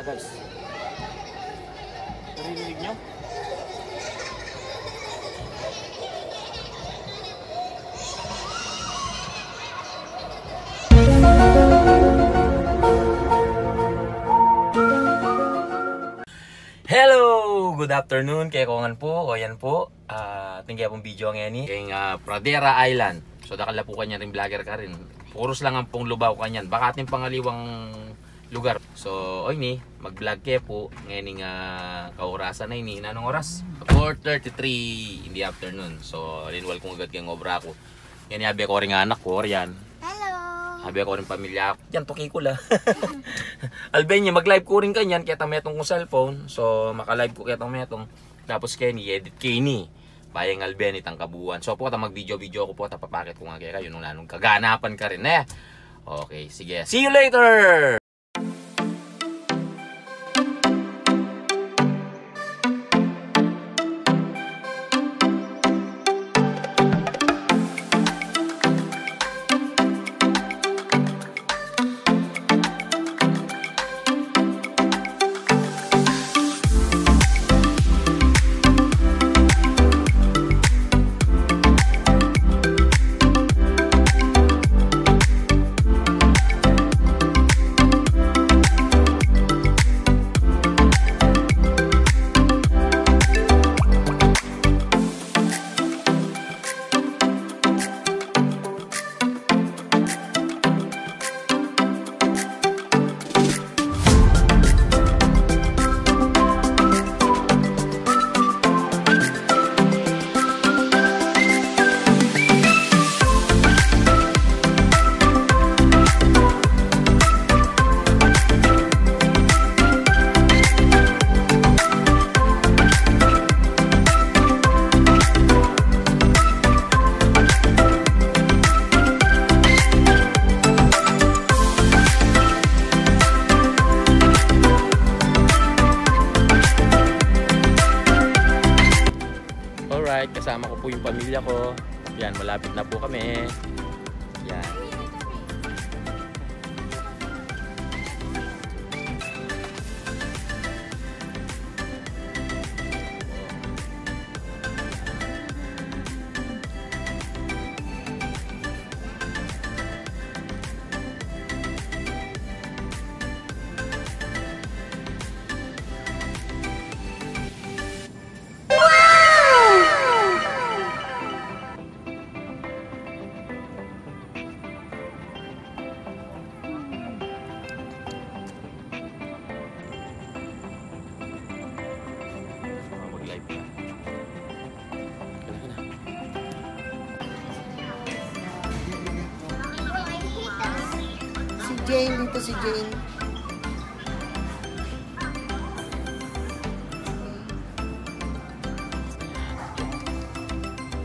guys. Narinig nyo? Hello! Good afternoon kay Kongan po. O yan po. Tingnan pong video ngayon ni. Kaya Pradera Island. So dakala po kanya rin vlogger ka rin. Puros lang ang pong lubaw kanyan. Baka ating pangaliwang lugar. So oy ni, mag-vlog kayo po. Ngayon nga kaurasan na ini. Anong oras? 4:33 in the afternoon. So linwal kong agad kayong obra ko. Yan yabi ko rin anak ko. Yan. Sabi ako rin pamilya ako. Yan, tuki ko la. Albania, mag-live ko rin kanyan. Kaya tametong kong cellphone. So, maka-live ko kaya tametong. Tapos Kenny, edit Kenny. Bayang Albania, itang kabuuan. So, po, mag-video-video ko po. Tapapakit ko nga kaya kayo nung nanong kaganapan ka rin. Okay, sige. See you later! Kasama ko po yung pamilya ko. Yan, malapit na po kami. Yan. Jane, dito si Jane.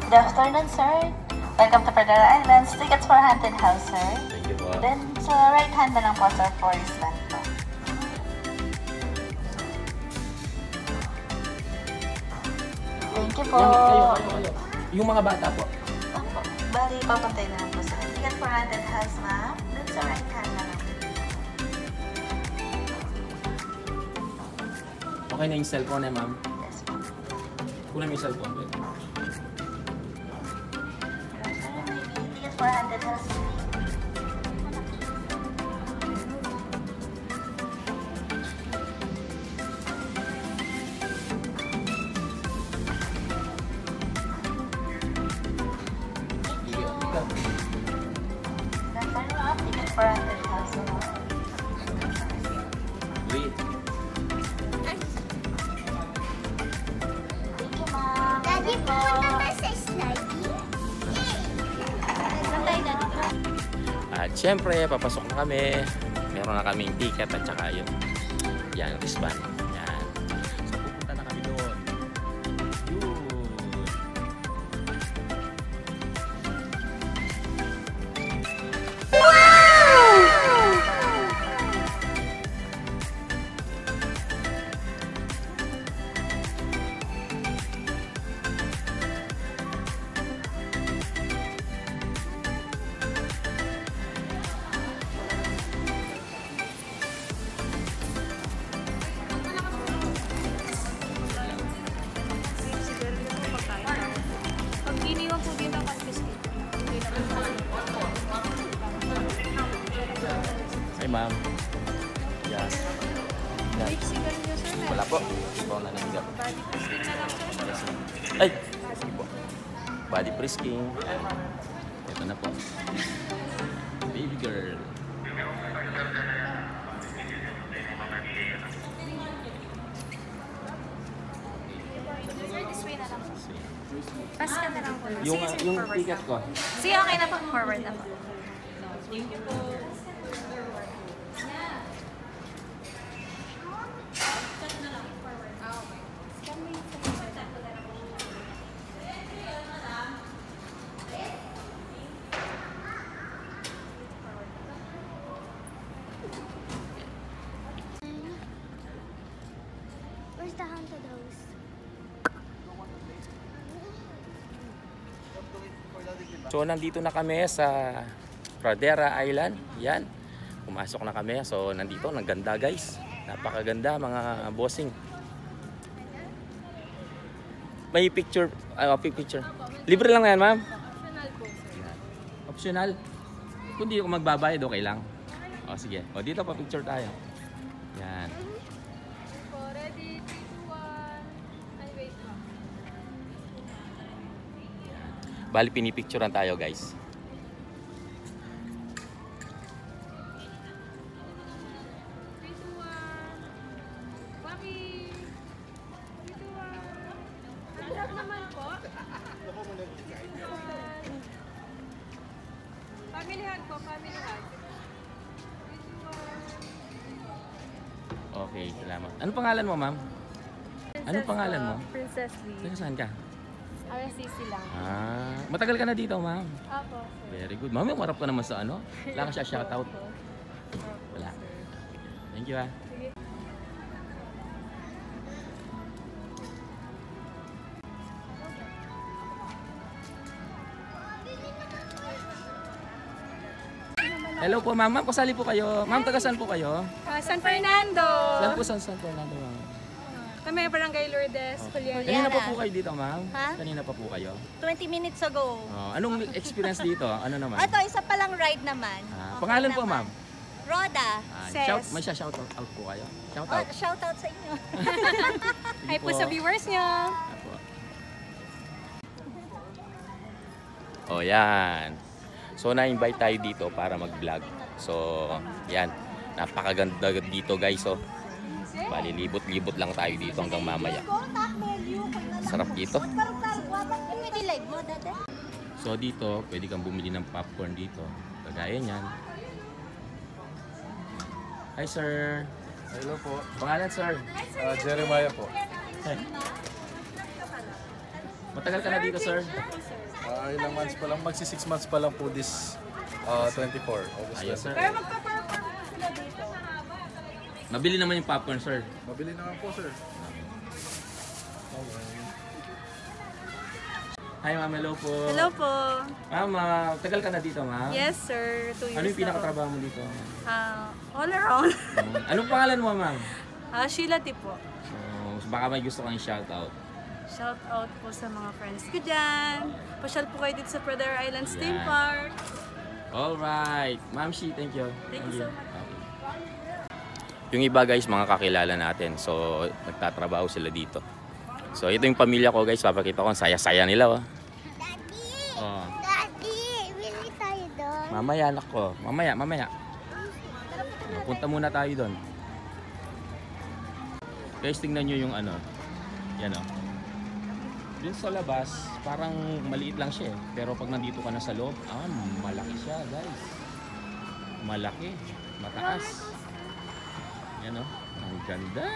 Good afternoon, sir. Welcome to Pradera Islands. Tickets for Haunted House, sir. Thank you po. Then, sa right hand na lang po, sir, for stand po. Thank you po. Kayo. Yung mga bata po. Opo. Bali, papuntay na lang po, sir. Ticket for Haunted House, ma'am. Then sa right hand na lang. Okay na yung cellphone ma'am. Yes, po. Kunan mo yung cellphone. Ticket for Haunted House, please. Ticket for Haunted House, ma'am. Wait. Daddy, pupunta ba sa sliding? At syempre, papasok na kami. Meron na kaming ticket at saka yun. Yan, wristband. Yan. So, pupunta na kami doon. Yun. ma'am. Yan. Yan. Wala po. Ito na nanggap. Ay! Sige po. Body frisking. Ito na po. Baby girl. Pass ka na lang po. Yung, Sige, yung forward ticket na. ko. Sige, okay na po. Forward na po. Where's the haunted house? So nandito na kami sa Pradera Island. Yan. Pumasok na kami. So nandito, naganda guys. Napakaganda mga bossing. May picture, picture. Libre lang yan, ma'am? Optional po, sir. Optional? Kung di ako magbabayad, okay lang. O sige. O dito pa picture tayo. Yan. Ready, 3, 2, 1. Ay, wait lang. Bali, pinipicturean tayo guys. Family hug po, family hug. Okay, salamat. Ano pangalan mo, ma'am? Anong pangalan mo? Princess Lee. Taga saan ka? RSCC lang. Matagal ka na dito, ma'am. Apo. Very good. Ma'am, umarap ka naman sa ano? Wala ka siya shoutout. Wala. Thank you, ah. Hello po, ma'am. Ma'am, kasali po kayo. Ma'am, taga saan po kayo? San Fernando. Saan po San Fernando, ma'am? Kami, Barangay Lourdes, Juliana. Kanina pa po kayo dito, ma'am? Ha? Kanina pa po kayo? 20 minutes ago. Anong experience dito? Ano naman? Ito, isa pa lang ride naman. Okay Pangalan po, naman. ma'am? Roda. May shout out po kayo? Shout Oh, out. shout out sa inyo. Hi po sa viewers niyo. Apo. Oh, yan. So, na-invite tayo dito para mag-vlog. So, yan. Napakaganda dito, guys. Oh. Bali, libot-libot lang tayo dito hanggang mamaya. Sarap dito. So, dito, pwede kang bumili ng popcorn dito. Kagaya niyan. Hi, sir. Hello po. Pangalan, sir? Jeremiah po. Matagal ka na dito, sir? Ilang months pa lang, magsi 6 months pa lang po this 24. August Ayos, 24. sir. Nabili naman yung popcorn, sir. Mabili naman po, sir. Hi, ma'am. Hello po. Hello po. Ma'am, tagal ka na dito, ma'am? Yes, sir. 2 years Ano yung na po. pinakatrabaho mo dito? All around. Anong pangalan mo, ma'am? Sheila T po. So, baka may gusto kang shoutout. Shout out po sa mga friends ko dyan. Pasyal po kayo dito sa Pradera Islands Theme Yan. Park. Alright. Ma'am Shi, thank you. Thank you so much. Okay. Yung iba guys, mga kakilala natin. So, nagtatrabaho sila dito. So, ito yung pamilya ko guys. Papakita ko ang saya-saya nila. Oh. Daddy! Oh. Daddy! Willy tayo doon. Mamaya, anak ko. Mamaya. Punta muna tayo doon. Guys, tingnan nyo yung ano. Yan o. Dun sa labas, parang maliit lang siya eh. Pero pag nandito ka na sa loob, malaki siya guys. Malaki. Mataas. Yan o. Ang ganda.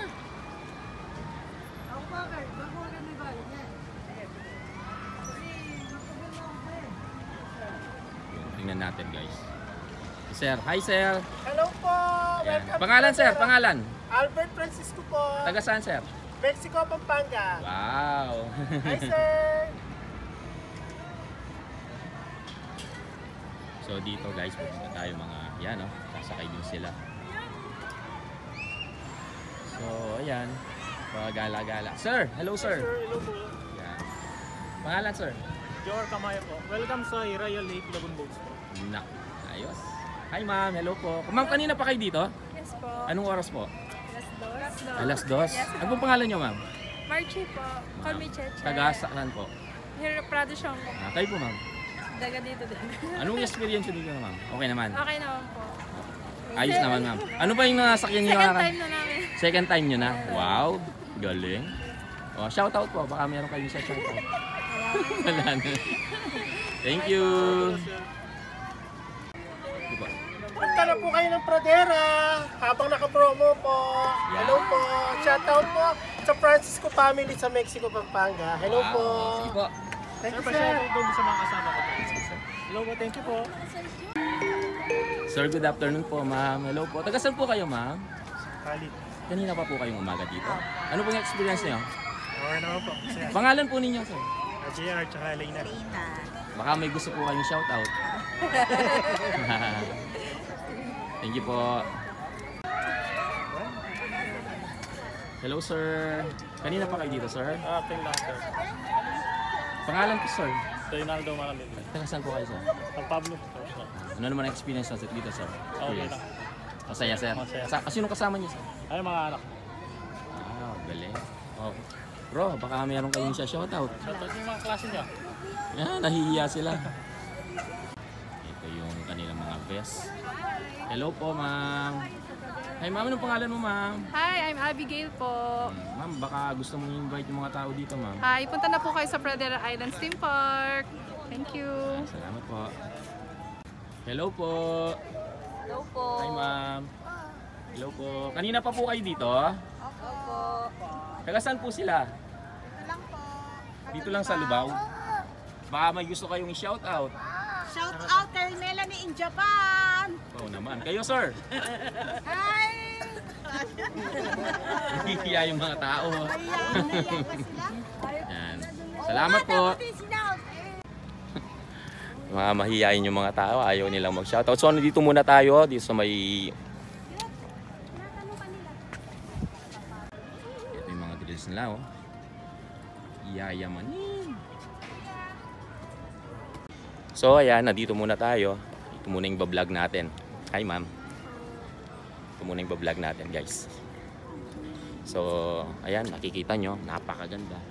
Tingnan natin guys. Sir, hi sir. Hello po! Ayan. Welcome Pangalan to sir, Pradera. pangalan. Albert Francisco po. Taga saan sir? Mexico, Pampanga. Wow. Hi sir! So dito guys, pupunta tayo mga yan oh, sasakay din sila. So ayan, gala-gala. Sir, hello sir. Hello po. Yan. Pangalan sir? Jor Kamaya po. Welcome sa Royal Lake Lagoon Boats po. Nak, ayos. Hi ma'am, hello po. Ma'am, kanina pa kayo dito? Yes po. Anong oras po? Alas 2. Alas 2. Yes, Ano pong pangalan niyo ma'am? Marchie po. Call me Cheche. Taga saan po? Here, Prado Siong. Kayo po ma'am. Daga dito din. Anong experience niyo dito ma'am? Okay naman? Okay naman po. Ayos naman ma'am. Ano ba yung nasakyan niyo? Second time na namin. Second time niyo na? Wow, galing. Oh, shout out po. Baka meron kayong shout out. Wala na. Thank you. Di ba? Punta na po kayo ng Pradera habang naka-promo po. Hello po. Shoutout po sa Francisco family sa Mexico, Pampanga. Hello po. Sige po. Thank you, sir. Doon sa mga kasama ko. Hello po. Thank you po. Sir, good afternoon po ma'am. Hello po. Taga saan po kayo ma'am? Halit. Kanina pa po kayong umaga dito. Ano pong experience niyo? Okay naman po. Pangalan po ninyo sir? JR tsaka Elena. Baka may gusto po kayong shout out. Thank you po. Hello sir. Kanina pa kayo dito sir? Okay lang, sir. Pangalan po sir? Reynaldo Macalit. Taga saan po kayo sir? Ang Pablo. Ano naman ang experience natin dito sir? Okay lang. Masaya sir. Masaya. Sino kasama niyo sir? Ay, mga anak. Ah, galing. Oh. Bro, baka mayroon kayong siya shoutout. Shoutout yung mga klase niya. Yan, nahihiya sila. Ito yung kanilang mga best. Hello po, ma'am. Hi, ma'am. Anong pangalan mo, ma'am? Hi, I'm Abigail po. Ma'am, baka gusto mong invite yung mga tao dito, ma'am. Hi, punta na po kayo sa Pradera Islands Theme Park. Thank you. Salamat po. Hello po. Hello po. Hi, ma'am. Hello po. Kanina pa po kayo dito? Opo. Taga saan po sila? Ito lang po. Dito lang sa Lubao? Baka may gusto kayong i-shout out. Shout out kay Melanie in Japan. Oo naman. Kayo, sir. Hi! Nahihiya yung mga tao. Naiyak pa sila. Yan. Salamat po. Mga mahihayin yung mga tao, ayaw nilang mag-shoutout. So, dito muna tayo, dito sa may... Ito yung mga drills nila, oh. Yayamanin. So, ayan, nandito muna tayo. Ito muna yung bablog natin. Hi, ma'am. Ito muna yung bablog natin, guys. So, ayan, nakikita nyo, napakaganda.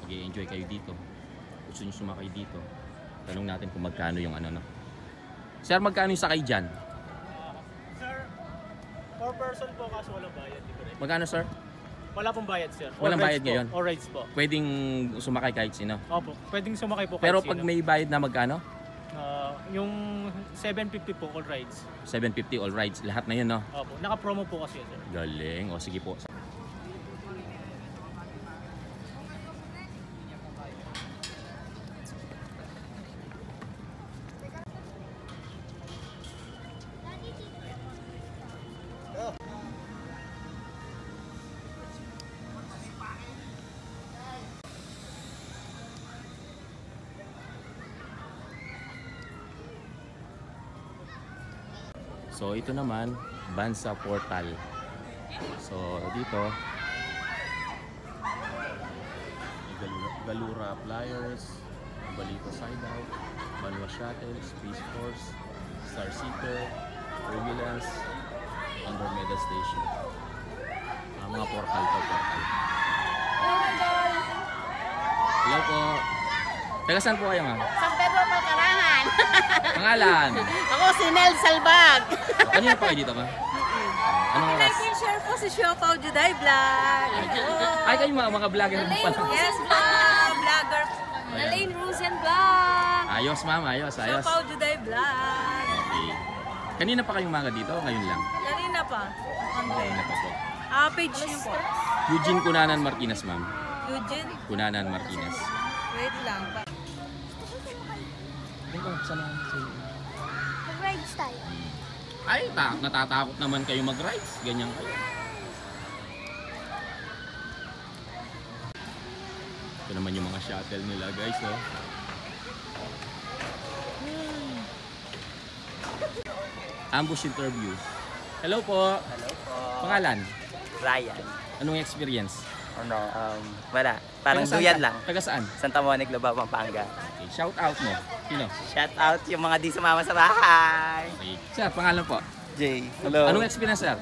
Mag-i-enjoy kayo dito. Gusto nyo sumakay dito. Tanong natin kung magkano yung ano, no? Sir, magkano yung sakay dyan? Sir, 4 person po kaso walang bayad. Magkano, sir? Wala pong bayad, sir. Walang bayad ngayon? All rights po. Pwedeng sumakay kahit sino. Opo, pwedeng sumakay po kahit Pero sino. pag may bayad na magkano? Yung 750 po, all rides. 750 all rides. Lahat na yun, no? Opo, naka-promo po kasi, sir. Galing. O, sige po. So ito naman, Bansa Portal. So dito, Galura Flyers, Balito Side Out, Banwa Shuttle, Space Force, Star Seeker, Turbulence, Andromeda Station. Mga portal po, portal. Hello po. Taga saan po kayo, ma'am? San Pedro Palcarangan. Pangalan? Ako si Nel Salbag. Kanina pa kayo dito, ma'am? Anong oras? Share po si Siopaw Juday Vlog. Ay, kayo mga vlogger mo pala. Yes, vlogger. Nalain Rusian Vlog. Ayos, ma'am. Ayos, ayos. Siopaw Juday Vlog. Okay. Kanina pa kayong umaga dito? Ngayon lang? Kanina pa. Kanina pa po. Page niyo po. Eugene Cunanan Martinez, ma'am. Eugene, Cunanan Martinez. wait lang. Rides tayo. Ay, natatakot naman kayo mag-rides. Ganyan kayo. Ito naman yung mga shuttle nila, guys, oh. Ambush interview. Hello po. Hello po. Pangalan? Ryan. Anong experience? Wala. Parang Taga saan duyan ka? lang. Taga saan? Santa Monica, Lubao, Pampanga. Okay, shout out mo. Sino? Shout out yung mga di sumama sa bahay. Okay. Sir, pangalan po? Jay, hello. Anong experience, sir?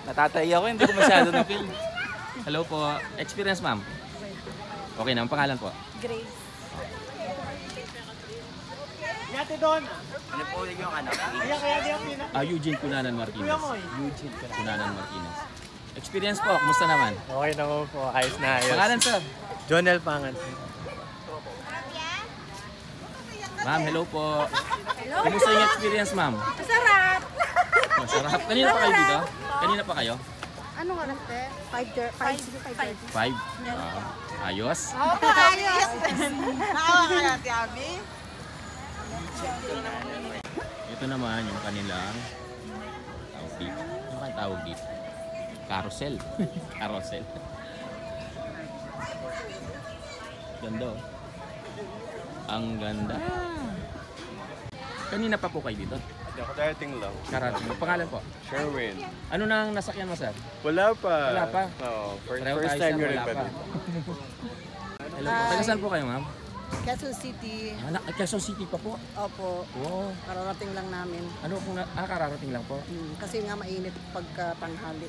Natatay ako, hindi ko masyado na feel. Hello po. Experience, ma'am? Okay na, ang pangalan po? Grace. Yate doon. Ano po yung ano? Kaya di ang pina. Eugene Cunanan Martinez. Kuya mo eh. Eugene Cunanan Martinez. Experience po, kumusta naman? Okay naman po. Ayos na ayos. Pangalan, sir? Jonel Pangan. Ma'am, hello po. Kumusta yung experience, ma'am? Masarap! Masarap. Kanina pa kayo dito? Kanina pa kayo? Anong oras, te? 5:30. 5? Ayos? Opo, ayos! Naawa ka natin, Abi. Ito naman yung kanilang tawag dito. Ano kayong tawag dito? Carousel. Carousel. Ganda oh. Ang ganda. Kanina pa po kayo dito? Ako dating lang. Karating. Pangalan po? Sherwin. Ano nang nasakyan mo, sir? Wala pa. Wala pa? Oo. Pareho First tayo, time sir, ko rin wala pa pa. dito. Hello po. Taga saan po kayo, ma'am? Quezon City. Quezon City pa po. Opo. Oo. Kararating lang namin. Ano kung kararating lang po? Kasi nga mainit pagka tanghali.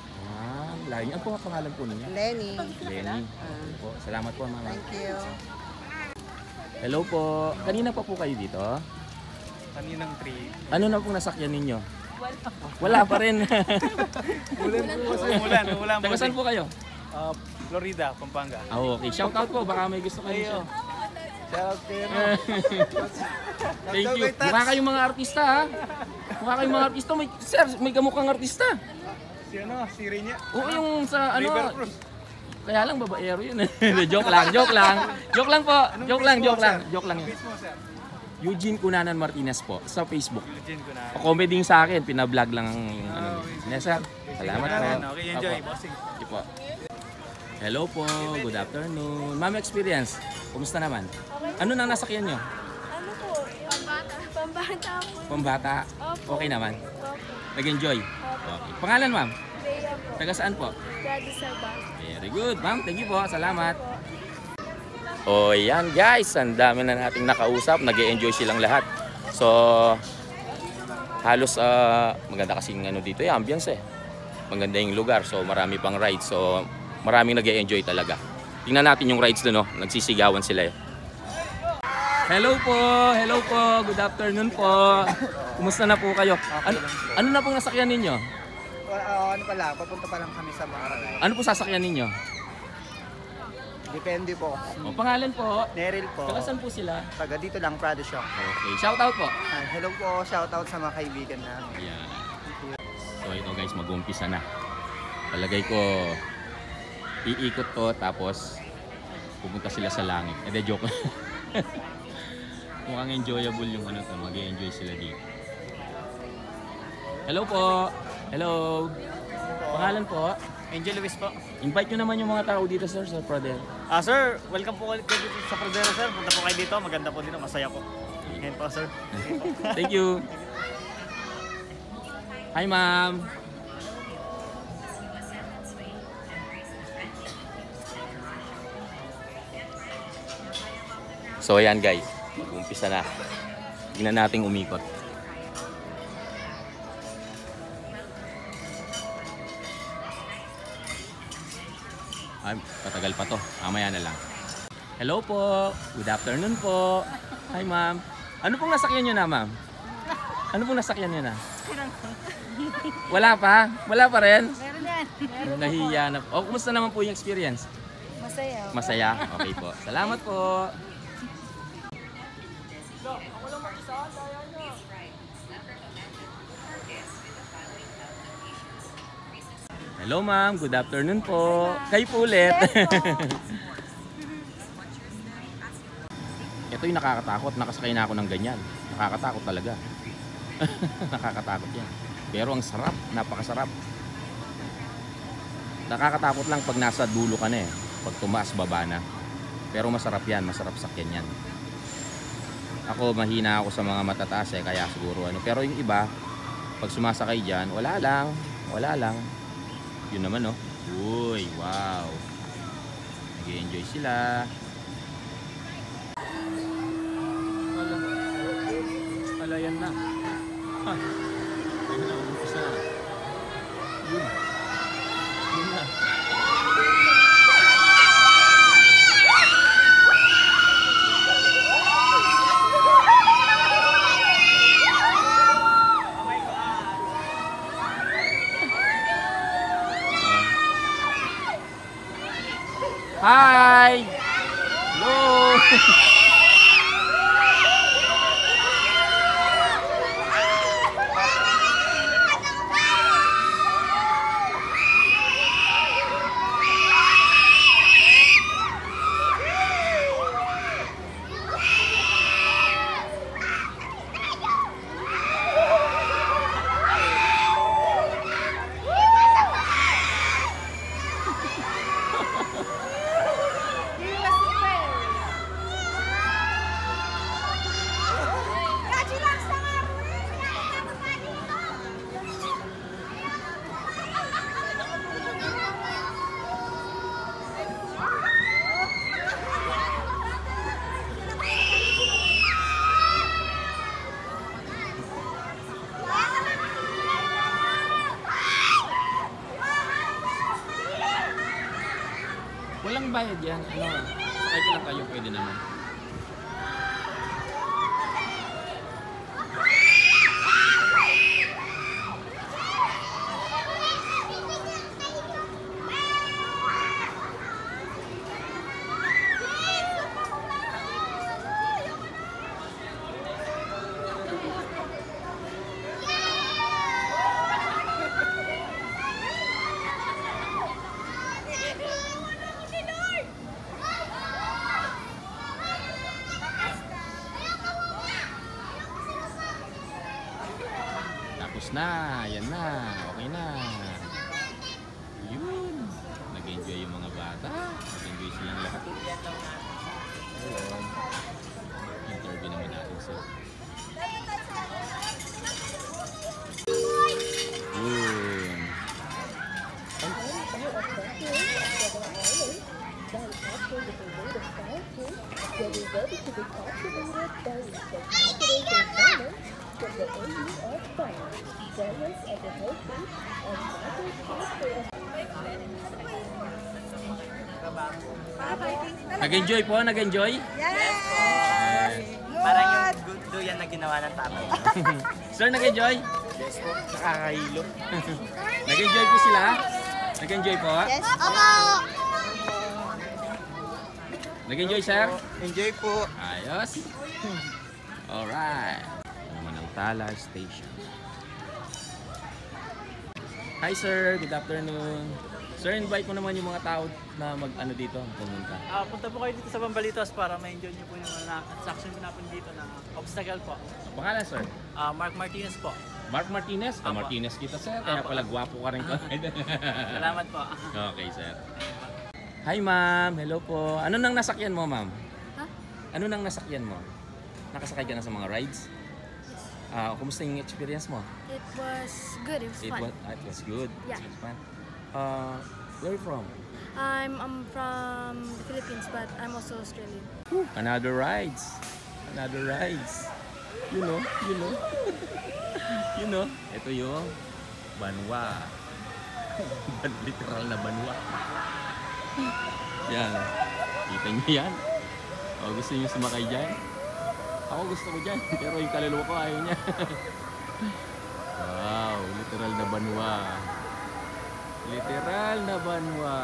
Layo niyo. Ano po ang pangalan po ninyo? Lenny. Lenny. Po. Salamat po, ma'am. Thank you. Hello po. Kanina pa po kayo dito? Kaninang 3. Ano na pong nasakyan ninyo? Wala pa rin. Ulan. Taga saan po kayo? Florida, Pampanga. Okay. Shout out po. Baka may gusto kayo siya. Shout kayo. Thank you. Mukha kayong mga artista ha. Mukha kayong mga artista. Sir, may kamukhang artista. Si ano, si Rinya. Oo, yung sa ano. River Cruz. Kaya lang babaero yun. Joke lang. Joke lang po. Joke lang yun. Eugene Cunanan Martinez po sa Facebook. Eugene ko na. Comedy sa akin, pina-vlog lang yung ano. Yes, sir. Salamat po. Okay, enjoy. Opo. Bossing. Sige po. Hello po. Good afternoon. Ma'am, experience. Kumusta naman? Ano nang nasakyan nyo? Ano po? Pambata po. Pambata? Okay naman? Nag-enjoy? Okay. Pangalan, ma'am? Bea po. Taga saan po? Daddy sa bus. Very good, ma'am. Thank you po. Salamat. O yan guys, ang dami na nating nakausap. Nag-e-enjoy silang lahat. So, halos maganda kasing ano dito yung ambience eh. Maganda yung lugar. So, marami pang rides. So, maraming nag-e-enjoy talaga. Tingnan natin yung rides doon, no? Nagsisigawan sila eh. Hello po! Hello po! Good afternoon po! Kumusta na po kayo? Ano na pong nasakyan ninyo? Ano pa lang, papunta pa lang kami sa Maharani. Ano po sasakyan ninyo? Depende po. O, pangalan po? Neril po. Taga saan po sila? Taga dito lang, Prado Shop. Okay, shout out po. Hello po, shout out sa mga kaibigan namin. Ayan. So ito guys, mag-umpisa na. Palagay ko, iikot to tapos pupunta sila sa langit. Hindi, joke. Mukhang enjoyable yung ano to. Mag-enjoy sila dito. Hello po. Hello. Pangalan po? Angel Luis po. Invite nyo naman yung mga tao dito sir sa Pradera. Sir, welcome po kayo dito sa Pradera, sir. Punta po kayo dito, maganda po dito, masaya po. Ngayon po, sir. Thank you. Hi ma'am. So ayan guys, mag-umpisa na. Tingnan nating umikot. Ay, patagal pa to. Mamaya na lang. Hello po. Good afternoon po. Hi ma'am. Ano pong nasakyan nyo na ma'am? Ano pong nasakyan nyo na? Wala pa? Wala pa rin? Meron yan. Nahiya na. O, kumusta naman po yung experience? Masaya. Masaya? Okay po. Salamat po. Hello ma'am, good afternoon po. Kayo po ulit. Ito yung nakakatakot. Nakasakay na ako ng ganyan. Nakakatakot talaga. Nakakatakot yan. Pero ang sarap, napakasarap. Nakakatakot lang pag nasa dulo ka na eh. Pag tumaas, baba na. Pero masarap yan, masarap sakyan yan. Ako, mahina ako sa mga matataas eh, kaya siguro ano. Pero yung iba, pag sumasakay dyan, wala lang. Wala lang. Yun naman no. Uy, wow. Nag-enjoy sila. Himalayan na. Ha. Ayun na, umpisa na. Yun. Yun na. Hi! Hello! Walang bayad yan. Ano, sakay ko lang kayo, pwede naman. Tapos na, yan na, okay na. Yun, nag-enjoy yung mga bata, nag-enjoy silang lahat. Ayun, interview naman natin sila. Yun. Nag-enjoy po? Nag-enjoy? Yes! Parang yung good do yan na ginawa ng tatay. Sir, nag-enjoy? Yes po, nakakahilo. Nag-enjoy po sila? Nag-enjoy po? Yes, ako! Nag-enjoy, sir? Enjoy po. Ayos. Alright. Ito naman ang Tala Station. Hi, sir. Good afternoon. Sir, invite mo naman yung mga tao na mag-ano dito, pumunta. Punta po kayo dito sa Bambalitos para ma-enjoy nyo po yung mga attraction po natin dito na obstacle po. Ang pangalan, sir? Mark Martinez po. Mark Martinez? Apo. Martinez kita, sir. Kaya pala gwapo ka rin ko. Salamat po. Okay, sir. Hi, ma'am. Hello po. Ano nang nasakyan mo, ma'am? Ha? Ano nang nasakyan mo? Nakasakay ka na sa mga rides? Kumusta yung experience mo? It was good. It was fun. It was good. Yeah. It was fun. Where are you from? I'm from the Philippines, but I'm also Australian. Another rides. Another rides. You know, you know. You know. Ito yung banwa. Literal na banwa. Yan. Kita niyo yan? O, gusto niyo sumakay dyan? Ako gusto ko dyan. Pero yung kaluluwa ko ayaw niya. Wow. Literal na banwa. Literal na banwa.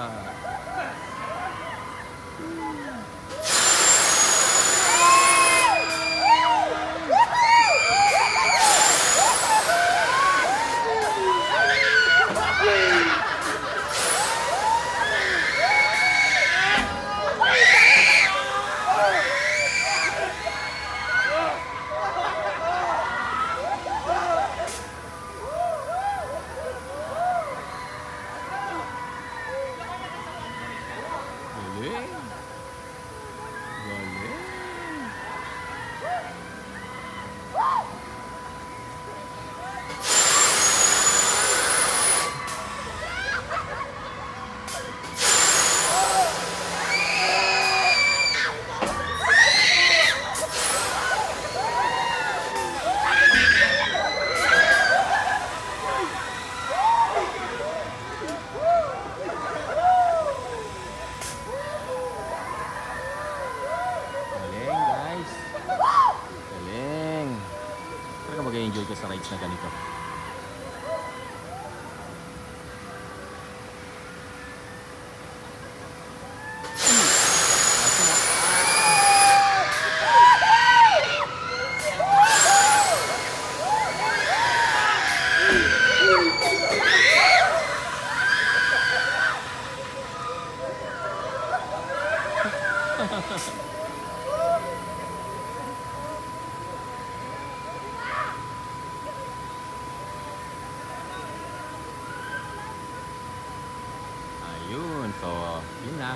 package na ganito. Ayun, so yun na.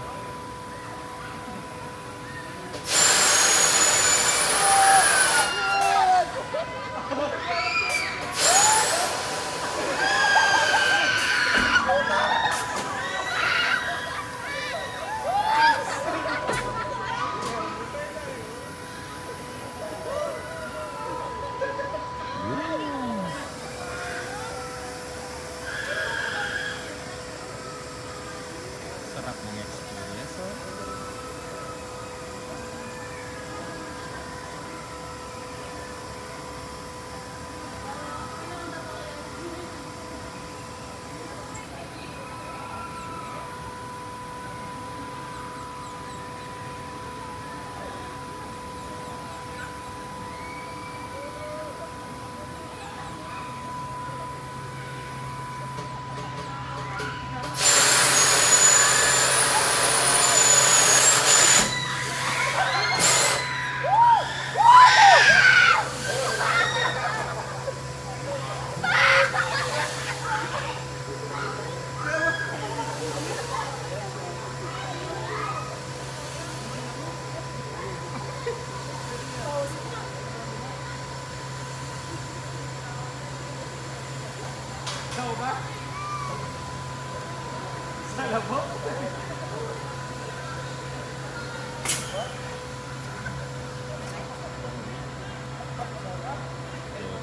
Sarap ng experience.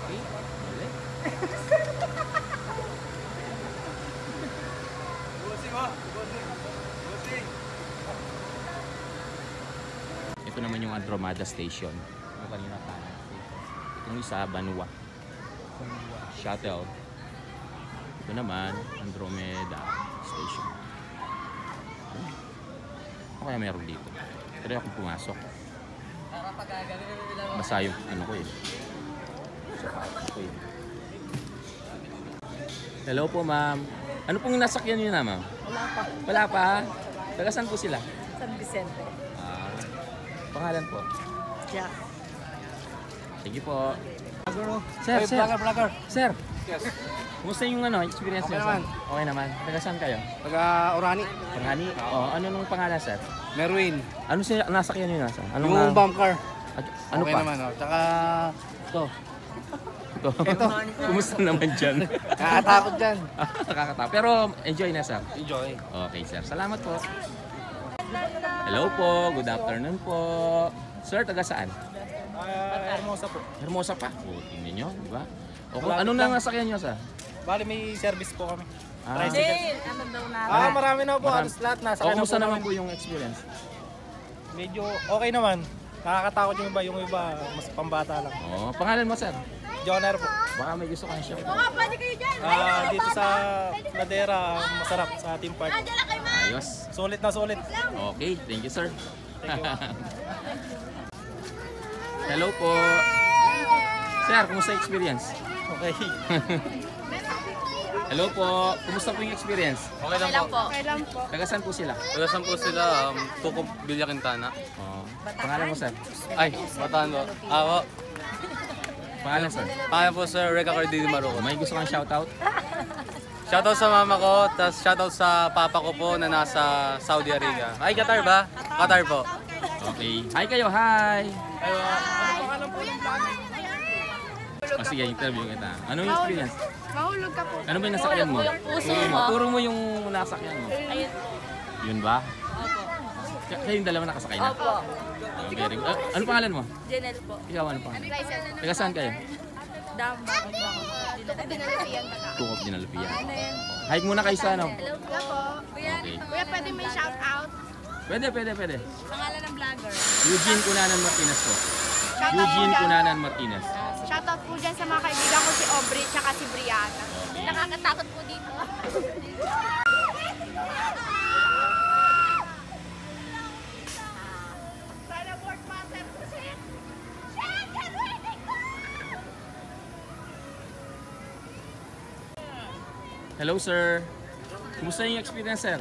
Okay, balik. Ito naman yung Andromeda Station. Yung kanina pa. Itong isa, Banua. Shuttle. Ito naman, Andromeda Station. Ano kaya meron dito? Pero akong pumasok. Basa yung ano ko eh. Sapatos ko eh. Hello po ma'am. Ano pong nasakyan nyo na ma'am? Wala pa. Wala pa? Taga saan po sila? San Vicente. Ah, pangalan po? Jack. Sige po. Sir, sir. Vlogger. Sir. Yes. Kumusta yung ano, experience Okay niyo? naman. Sir? Okay naman. Taga saan kayo? Taga Orani. Panghani? Oh, ano nung pangalan sir? Merwin. Ano siya nasakyan niyo nasa? Anong Yung bump car. ano okay pa? naman, oh. Tsaka ito. Ito. Kumusta naman dyan? Nakakatakot dyan. Nakakatakot. Pero enjoy na sir. Enjoy. Okay sir. Salamat po. Hello po. Good afternoon po. Sir, taga saan? Hermosa po. Hermosa pa. O, tingnan nyo, di ba? O, Malapit anong lang. nangasakyan nyo sir? Bali may service po kami. Ah, Ano daw na? Marami na po. Marami. Halos lahat nasa o, kumusta naman po yung experience? Medyo okay naman. Nakakatakot yung iba mas pambata lang. Oh, pangalan mo sir? Joner po. Baka may gusto kang shout. Pwede kayo dyan! Dito sa Ladera, masarap sa Team Park. Ayos. Sulit na sulit. Okay, thank you sir. Thank you. Hello po. Sir, kumusta yung experience? Okay. Hello po. Kumusta po yung experience? Okay lang po. Okay lang po. Taga saan po sila? Tagasan po sila, Tukob Villa Quintana. Oh, pangalan mo sir? Ay, Bataan po. Ako, Pangalan sir? kaya po Sir Reka Cardini Maruco. May gusto kang shoutout? Shoutout sa mama ko, tapos shoutout sa papa ko po na nasa Saudi Arabia. Ay, Qatar ba? Qatar po. Okay. Hi kayo, hi! Oh, sige, interview kita. Anong experience? Mahulog ka po. Ano ba yung nasakyan mo? puso Turo mo. Turo mo yung nasakyan mo. Ayun. Yun ba? Kayong dalawa nakasakay na? Opo. Oh, very good. Ano pangalan mo? Janelle po. Ikaw ano pangalan? Taga saan kayo? Damba. Tukop Dinalupian. Hike muna kayo sa ano? Hello po. Okay. Kuya, pwede may shout out? Pwede. Pangalan ng vlogger. Eugene Cunanan Martinez po. Eugene Cunanan Martinez. Shout Shoutout po dyan sa mga kaibigan ko si Aubrey tsaka si Brianna. Nakakatakot po dito. Hello sir. Kumusta yung experience sir?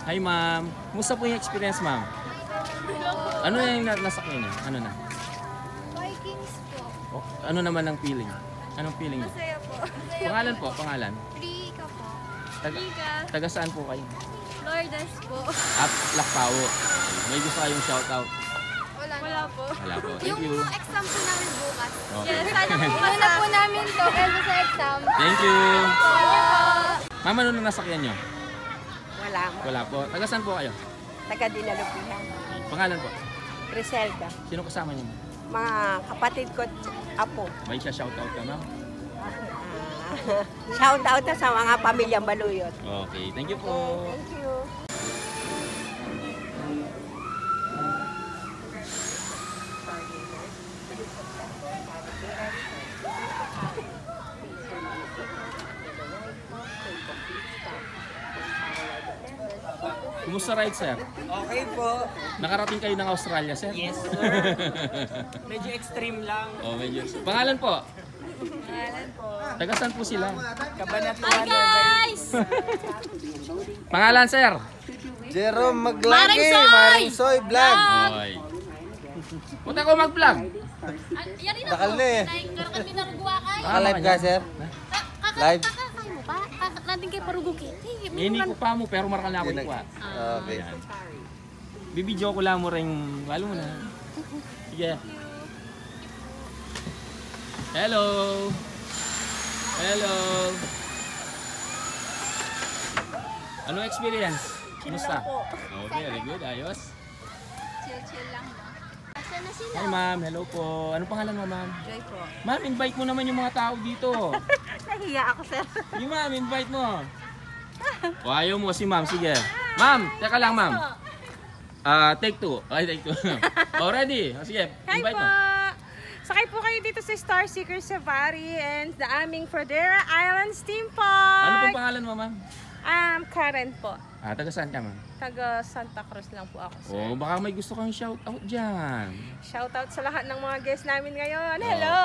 Hi ma'am. Kumusta po yung experience ma'am? Ano na yung nasakyan niyo? Ano na? Vikings po. Oh, ano naman ang feeling? Anong feeling niyo? Masaya po. Pangalan po, pangalan. Rika po. Taga, Rika. taga saan po kayo? Lourdes po. Lakpao. May gusto kayong shoutout? Wala po. Wala po. Thank you. Yung exam po namin bukas. Okay. Yes, sana po muna po namin to kasi sa exam. Thank you. po. Ma'am, ano na nasakyan nyo? Wala. Wala po. Taga saan po kayo? Taga Dinalupihan. Pangalan po? Griselda. Sino kasama nyo? Mga kapatid ko, apo. May siya shoutout ka ma'am? Shout out sa mga pamilyang Baluyot. Okay. Thank you po. Thank you. Kumusta ride, sir? Okay po. Nakarating kayo ng Australia, sir? Yes, sir. Medyo extreme lang. Oh, medyo. Pangalan po? Taga saan po sila? Kabanatuan. Guys! Pangalan, sir? Jerome Maglagi, Maringsoy Vlog. Oy. Punta ko mag-vlog. Yan rin Bakal na eh. Karoon kami narugwa kay. Naka-live ka, sir? Live? Kakakay mo pa? Natin kay Paruguki. Hindi ko pa mo, pero marakal na ako ikuha. Okay. Ayan. Bibidyo ko lang mo rin. Walo mo na. Sige. Hello. Hello. Anong experience? Kumusta? Oh, very good. Ayos. Chill lang. Asa na sila? Hi ma'am, hello po. Anong pangalan mo ma'am? Joy po. Ma'am, invite mo naman yung mga tao dito. Nahiya ako, sir. Yung ma'am, invite mo. O ayaw mo si ma'am, sige. Ma'am, teka lang ma'am. Take two. Ay, take two. Already. Sige, invite mo. Sakay po kayo dito sa Star Seeker Safari and the aming Pradera Islands team po. Ano pong pangalan mo ma'am? Karen po. Taga saan ka ma'am? Taga Santa Cruz lang po ako, sir. Oh, baka may gusto kang shout out dyan. Shoutout sa lahat ng mga guests namin ngayon. Hello!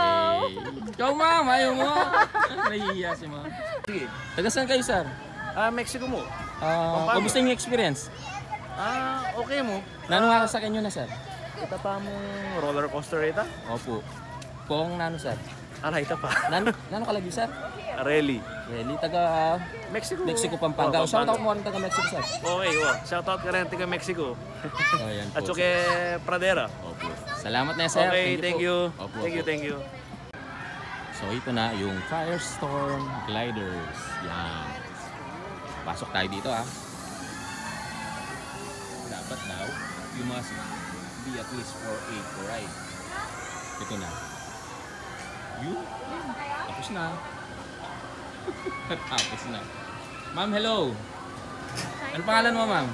Okay. Ikaw ma'am, ayaw mo. Nahihiya si ma'am. Sige. Taga saan kayo sir? Mexico mo. Kamusta yung experience? Okay mo. Nano nga sa kanyo na sir? Ito pa mo roller coaster ito? Opo. Kung nano sir? Ito pa. Nano kalagi sir? Rally. Really? Taga Mexico. Pampanga. Oh, Shout out mo rin taga Mexico sir. Okay, shoutout ka rin taga Mexico. Oh, yan po. At saka Pradera. Opo. Salamat na sir. Okay, thank you. Opo, Thank you. So ito na yung Firestorm Gliders. Yan. Pasok tayo dito Dapat daw, you must be at least 4'8" to ride. Ito na. Yun. Tapos na. Tapos na. Ma'am, hello. Ano pangalan mo, ma'am?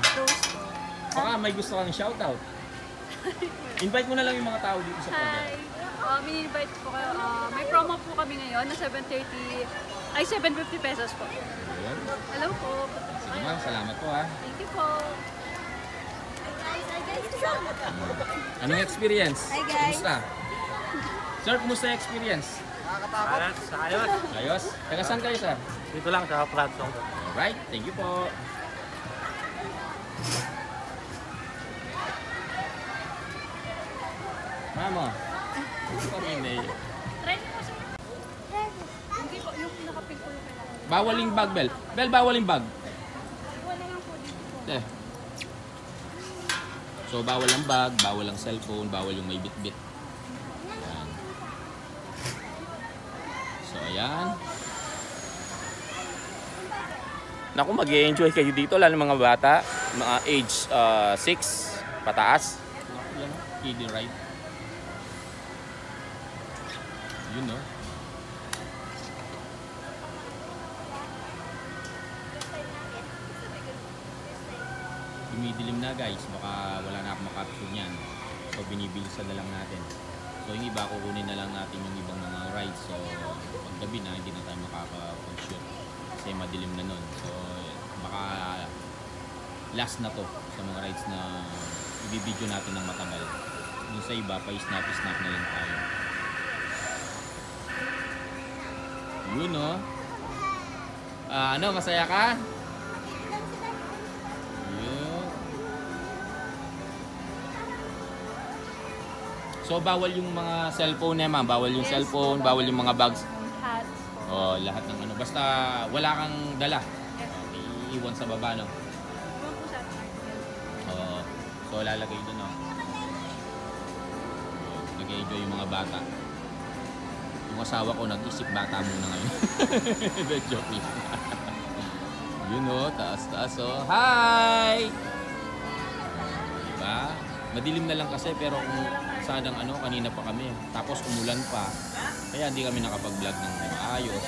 Baka may gusto kang shoutout. Invite mo na lang yung mga tao dito sa program. Hi! Mini-invite po kayo. May promo po kami ngayon na 750 pesos po. Ayun. Hello po. Sige ma'am, salamat po Thank you po. Anong experience? Hi, guys. Kumusta? Sir, kumusta yung experience? Ayos. Ayos? Taga saan kayo, sir? Dito lang sa Platong. Alright, thank you po. Mamo. Bawal yung bag, Bel. Bel, bawal yung bag. So, bawal ang bag, bawal ang cellphone, bawal yung may bit-bit. Ayan. So, ayan. Naku, mag-i-enjoy kayo dito, lalo mga bata, mga age 6 pataas. Naku, yan, kiddie ride. Yun, no? dumidilim na guys, baka wala na akong makapsule niyan. So binibilisan na lang natin. So yung iba kukunin na lang natin yung ibang mga rides. So pag gabi na hindi na tayo makaka-shoot kasi madilim na nun. So baka last na to sa mga rides na ibibidyo natin ng matagal. Yung sa iba, pa-snap na lang tayo. Yun no. Ano, masaya ka? Yun. So bawal yung mga cellphone eh ma'am, bawal yung cellphone, bawal yung mga bags. Hats. Oh, lahat ng ano, basta wala kang dala. Iiwan sa baba no. Oo. So lalagay doon no. Nag-enjoy yung mga bata. Yung asawa ko nag-isip bata muna ngayon. The joke lang. Yun o, taas-taas o. Hi! Diba? Madilim na lang kasi pero kung sadang ano, kanina pa kami. Tapos umulan pa. Kaya hindi kami nakapag-vlog ng maayos.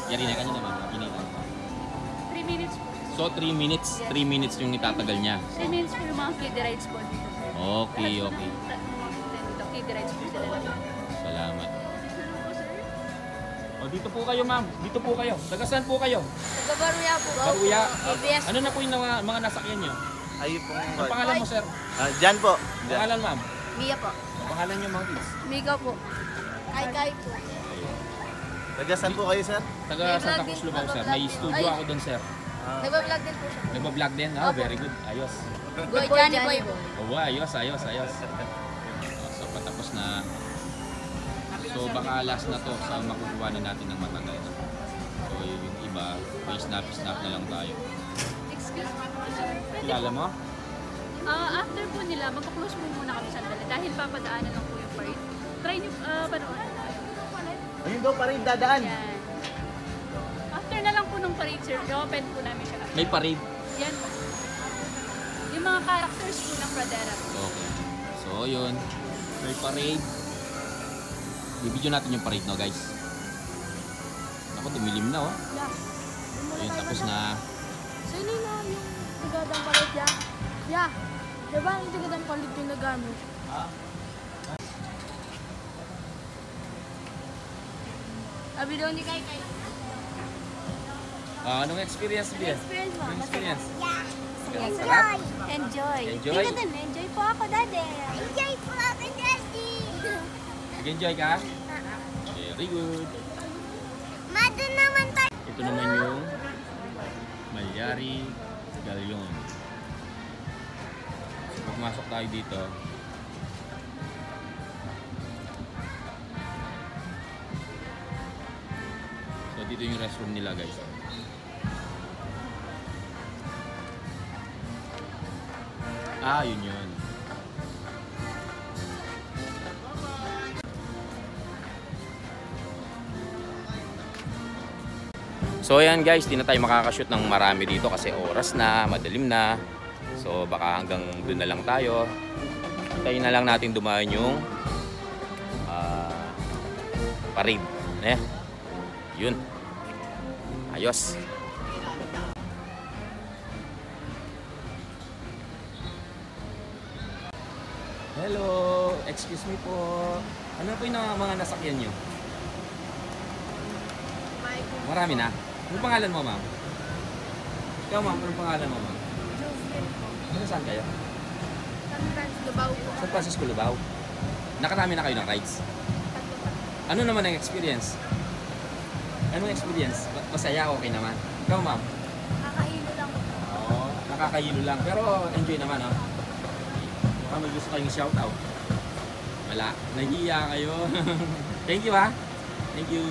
Yari na kanina naman. Kinita pa. 3 minutes po. So 3 minutes. 3 minutes yung itatagal niya. 3 minutes po yung mga kiddie rides po dito. Okay, okay. Dito, kiddie rides po sila lang. Salamat. O, dito po kayo, ma'am. Dito po kayo. Taga saan po kayo? Taga Baruya po. Baruya. ABS. Ano na po yung mga nasakyan nyo? Ayun po. Ang pangalan mo, sir? Diyan po. Pangalan, ma'am? Mia po. Ang pangalan nyo, mga kids? Mika po. Kai po. Taga saan po kayo, sir? Taga Santa Cruz, Lubao, sir. May studio ako doon, sir. Nagbablog din po siya. Nagbablog din? Ah, very good. Ayos. Goy Johnny Boy po. Oh, ayos. So, patapos na. So, baka last na to sa makukuha na natin ng matagal. So, yung iba, may snap na lang tayo. Excuse me. Kilala mo? After po nila, magpa-close po muna kami sandali dahil papadaanan lang po yung parade. Try niyo panoorin. Ayun daw pa rin dadaan. Yan. After na lang po ng parade, sir, i-open po namin siya. May parade. Yan po. Yung mga characters po ng Pradera. Okay. So, yun. May parade. Bibidyo natin yung parade, no, guys? Ako, dumilim na, oh. Ayun, tapos na. Sino na yung nagadang palit ya? Ya, diba yung nagadang palit yung nagamit? Abi daw ni Kai. Anong experience, Bia? Experience mo? Anong experience? Enjoy! Enjoy! Enjoy? Ikaw din, enjoy po ako, Daddy. Enjoy po ako, Daddy. Nag-enjoy ka? Very good. Madun naman tayo. Ito naman yung Malyari Galyon. So, pag pumasok tayo dito, so dito yung restroom nila, guys. Yun yun. So ayan guys, di na tayo makakashoot ng marami dito kasi oras na, madilim na. So baka hanggang doon na lang tayo. Hintayin na lang natin dumaan yung parade. Yun. Ayos. Hello, excuse me po. Ano po yung mga nasakyan nyo? Marami na. Anong pangalan mo, ma'am? Ikaw, ma'am, anong pangalan mo, ma'am? Ano, saan kayo? San Francisco, Lubao po. San Francisco, Lubao. Nakarami na kayo ng rides. Ano naman ang experience? Anong experience? Masaya, okay naman. Ikaw, ma'am? Nakakahilo lang po. Oo, nakakahilo lang. Pero enjoy naman, oh. Baka may gusto kayong shoutout. Wala. Nahiya kayo. Thank you, ha? Thank you.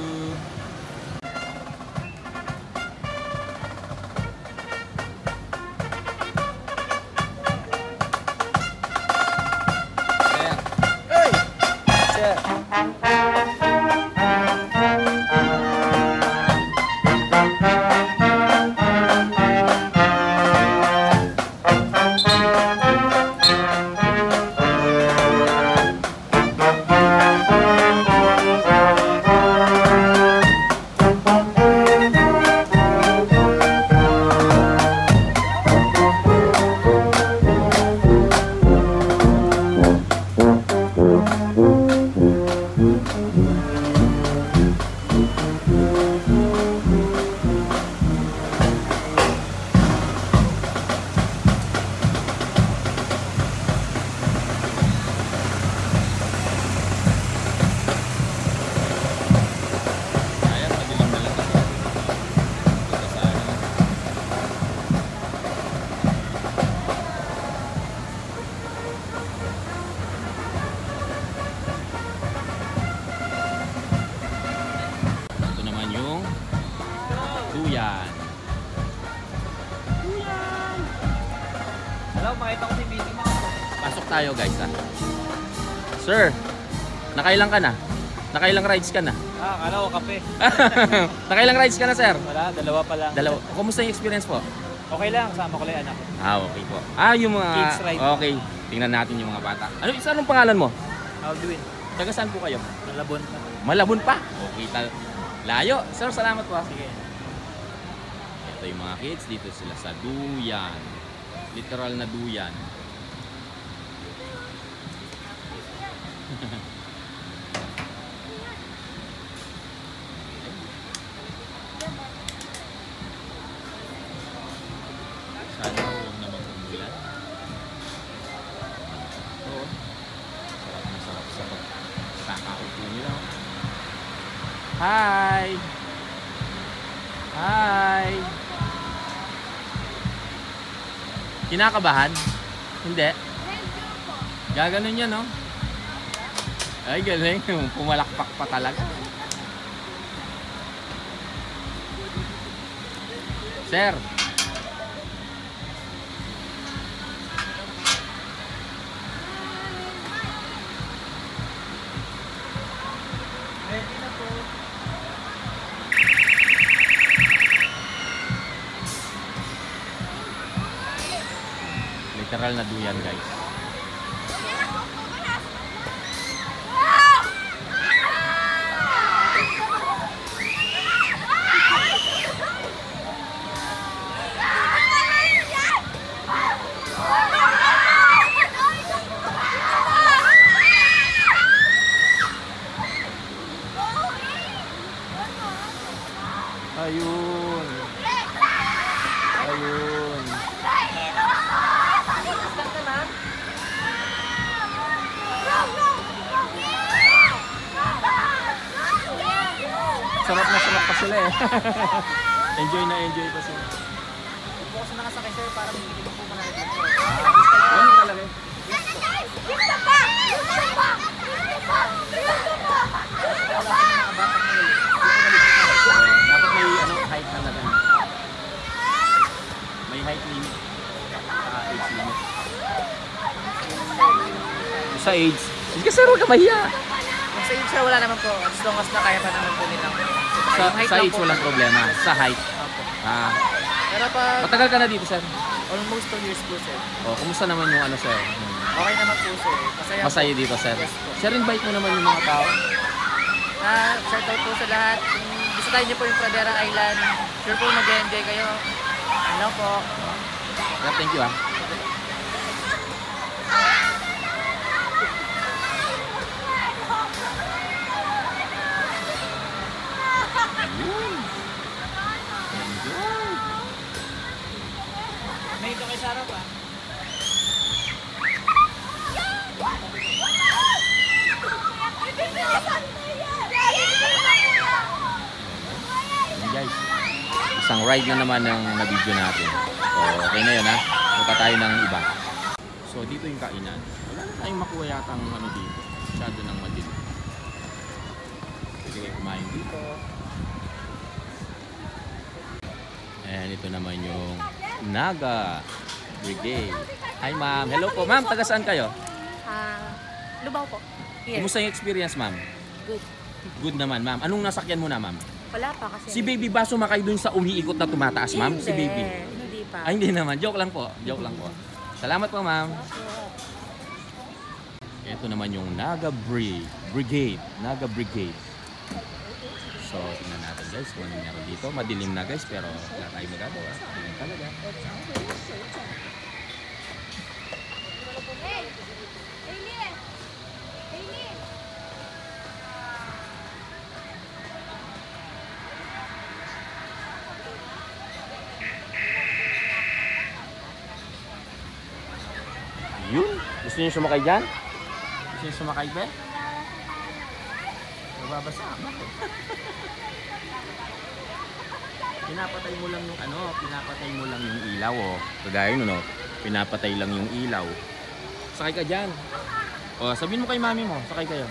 Hello, makita ko si Busy mo. Pasok tayo guys ha. Sir, nakailang ka na? Nakailang rides ka na? Kala ko kape. Nakailang rides ka na sir? Wala, dalawa pa lang. Dalawa. Kumusta yung experience po? Okay lang, sama ko lang yung anak ko. Okay po. Yung mga... Kids ride. Okay. Tingnan natin yung mga bata. Anong pangalan mo? Alduin. Taga saan po kayo? Malabon pa. Malabon pa? Okay. Layo. Sir, salamat po. Sige. Ito yung mga kids. Dito sila sa duyan. Literal na duyan. Sana huwag naman umulan. Oo. Sarap sa pagkakaupo nila. Hi! Hi! Kinakabahan? Hindi? Gaganon yan, no? Ay, galing. Pumalakpak pa talaga. Sir! Ready na po. Literal na duyan, guys. Ayun. Ayun. Sarap pa sila eh. Enjoy pa sila. Po kasi nakasakay sir para hindi ko po manayad. Ano talaga eh? Dapat may height na lang. May height limit. Age limit. Sa age. Sige sir, huwag ka mahiya. Sa age sir, wala naman po. As long as na kaya pa naman po nilang. Sa age walang problema. Sa height. Pero pag Matagal ka na dito sir? almost 2 years po sir. Kumusta naman yung ano sir? Okay naman po sir. Masaya dito sir? Yes po. Sir, invite mo naman yung mga tao. Shout out po sa lahat. Kung bisitahin niyo po yung Pradera Island, sure po mag-enjoy kayo. Ano po? Sir, thank you ah. May ito kay Sarah pa. Ayan guys, isang ride na naman ng na-video natin. So okay na yun ha. Punta tayo ng iba. So dito yung kainan. Wala na tayong makuha yatang ano dito. Masyado ng madilim. Pwede kayo kumain dito. And ito naman yung Naga Brigade. Hi ma'am. Hello po. Ma'am, taga saan kayo? Lubao po. Here. Kumusta yung experience ma'am? Good. Good naman ma'am. Anong nasakyan mo na ma'am? Wala pa kasi. Si Baby ba sumakay dun sa umiikot na tumataas ma'am? Si Baby. Hindi pa. Ay hindi naman. Joke lang po. Joke lang po. Salamat po ma'am. Ito naman yung Naga Brigade. Naga Brigade. So, tingnan natin guys kung anong meron dito. Madilim na guys pero wala tayong magagawa. Tingnan talaga. Yun. Gusto niyo sumakay dyan? Gusto niyo sumakay ba? Nababasa ako. Pinapatay mo lang yung ano, pinapatay mo lang yung ilaw oh. Kagaya nun oh. Pinapatay lang yung ilaw. Sakay ka dyan. O, sabihin mo kay mami mo, sakay kayo.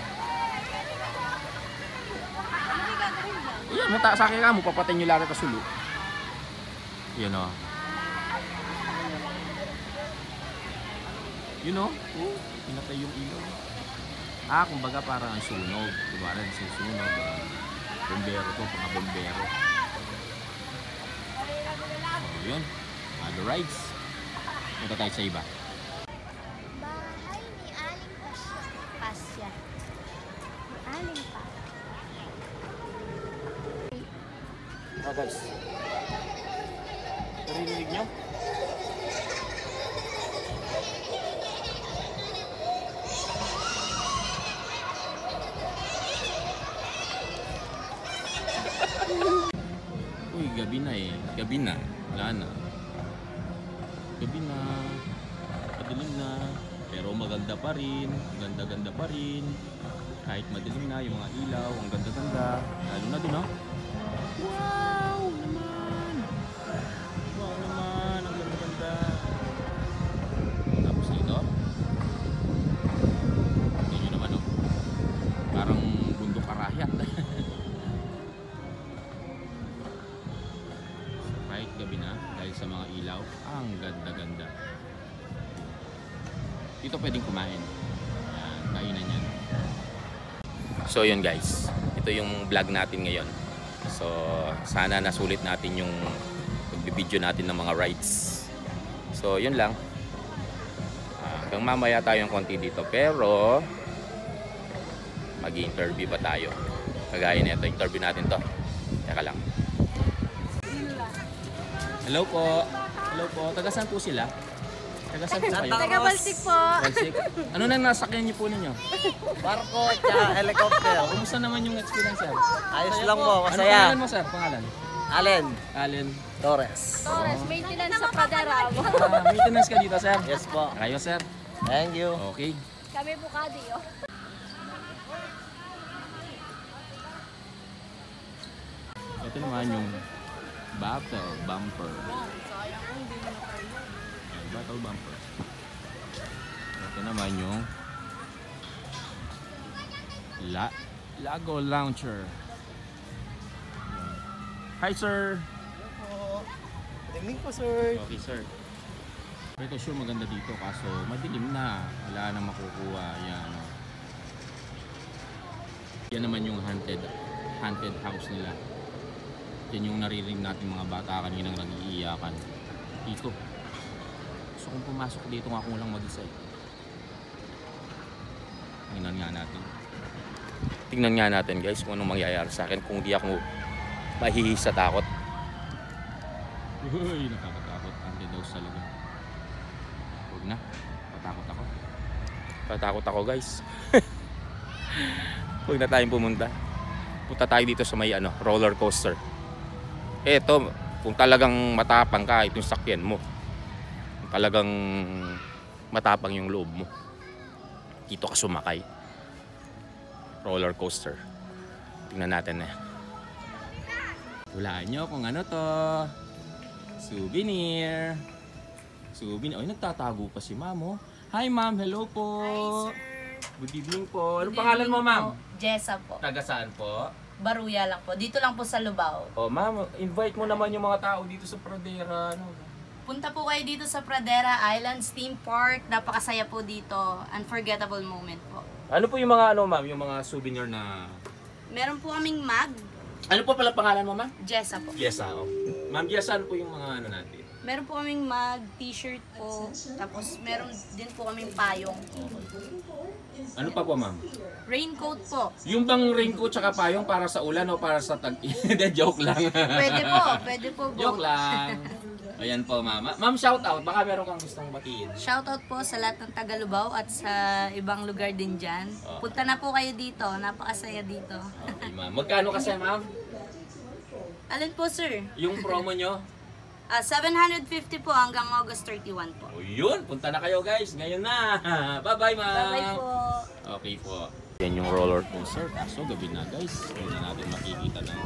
Yan, sakay ka mo, papatay nyo lang ka sulo. Yan oh. Yun o. Pinatay yung ilaw. Kumbaga parang ang sunog. Diba rin susunog. Bombero to, mga bombero. So, yun. Other rides. Punta tayo sa iba. Bahay ni Aling Pasya. Aling pa. Guys. Narinig nyo? Uy, gabi na eh. Gabi na. Wala na. Gabi na. Madilim na. Pero maganda pa rin. Ganda-ganda pa rin. Kahit madilim na yung mga ilaw. Ang ganda-ganda. Lalo na dun, oh. Wow naman! Wow naman! Ang ganda-ganda. Tapos dito. Tingnan nyo naman, oh. Parang bundok Arayat. Kahit gabi na, dahil sa mga ilaw, ang ganda-ganda. Dito pwedeng kumain. Yan, kainan yan. So yun guys, ito yung vlog natin ngayon. So sana nasulit natin yung pagbibideo natin ng mga rides. So yun lang. Hanggang mamaya tayo ng konti dito. Pero mag-interview pa tayo. Kagaya nito, interview natin to. Teka lang. Hello po. Hello po. Taga saan po sila? Taga saan po kayo? Taga Balsik po. Balsik. Ano na nasakyan niyo po ninyo? Barko at helicopter. Kumusta naman yung experience, sir? Ayos lang po, Ano masaya. pangalan mo, sir? Pangalan? Allen Allen. Torres. Torres, maintenance sa Pradera. Maintenance ka dito, sir? Yes po. Kayo, sir? Thank you. Okay. Kami bukadi, oh. Ito naman yung battle bumper. Battle bumper. Ito naman yung Lago Launcher. Hi, sir. Good evening po, sir. Okay, sir. Ito sure maganda dito kaso madilim na. Wala nang makukuha. Yan. Yan naman yung haunted house nila. Yan yung naririnig natin mga bata kaninang nag-iiyakan. Dito. So kung pumasok dito nga kung lang mag-isa eh. Tingnan nga natin. Tingnan nga natin guys kung anong mangyayari sa akin kung di ako mahihis sa takot. Uy, nakakatakot. Haunted house talaga. Huwag na. Patakot ako. Patakot ako guys. Huwag na tayong pumunta. Punta tayo dito sa may roller coaster. Eto, kung talagang matapang ka, itong sakyan mo. Kung talagang matapang yung loob mo. Dito ka sumakay. Roller coaster. Tingnan natin na. Hulaan nyo kung ano to. Souvenir. Souvenir. Ay, nagtatago pa si ma'am, oh. Hi, ma'am. Hello po. Hi, sir. Good evening po. Anong pangalan mo, ma'am? Jessa po. Taga saan po? Baruya lang po. Dito lang po sa Lubao. Oh, ma'am, invite mo naman yung mga tao dito sa Pradera. Punta po kayo dito sa Pradera Islands Theme Park. Napakasaya po dito. Unforgettable moment po. Ano po yung mga ma'am, yung mga souvenir na... Meron po kaming mug. Ano po pala pangalan mo, ma'am? Jessa po. Jessa, oh. Ma'am Jessa, ano po yung mga natin? Meron po kaming mug, t-shirt po. Tapos meron din po kaming payong. Ano pa po, ma'am? Raincoat po. Yung bang raincoat tsaka payong para sa ulan o para sa tag... Hindi, joke lang. Pwede po. Pwede po. Joke lang. Ayan po, ma'am. Ma'am, shout out. Baka meron kang gustong batiin. Shoutout po sa lahat ng taga Lubao at sa ibang lugar din dyan. Punta na po kayo dito. Napakasaya dito. Okay, ma'am. Magkano kasi, ma'am? Alin po, sir? Yung promo nyo? 750 po hanggang August 31 po. O yun, punta na kayo guys. Ngayon na. Bye-bye, ma'am. Bye-bye po. Okay po. Yan yung roller coaster. Kaso gabi na guys. Hindi na natin makikita ng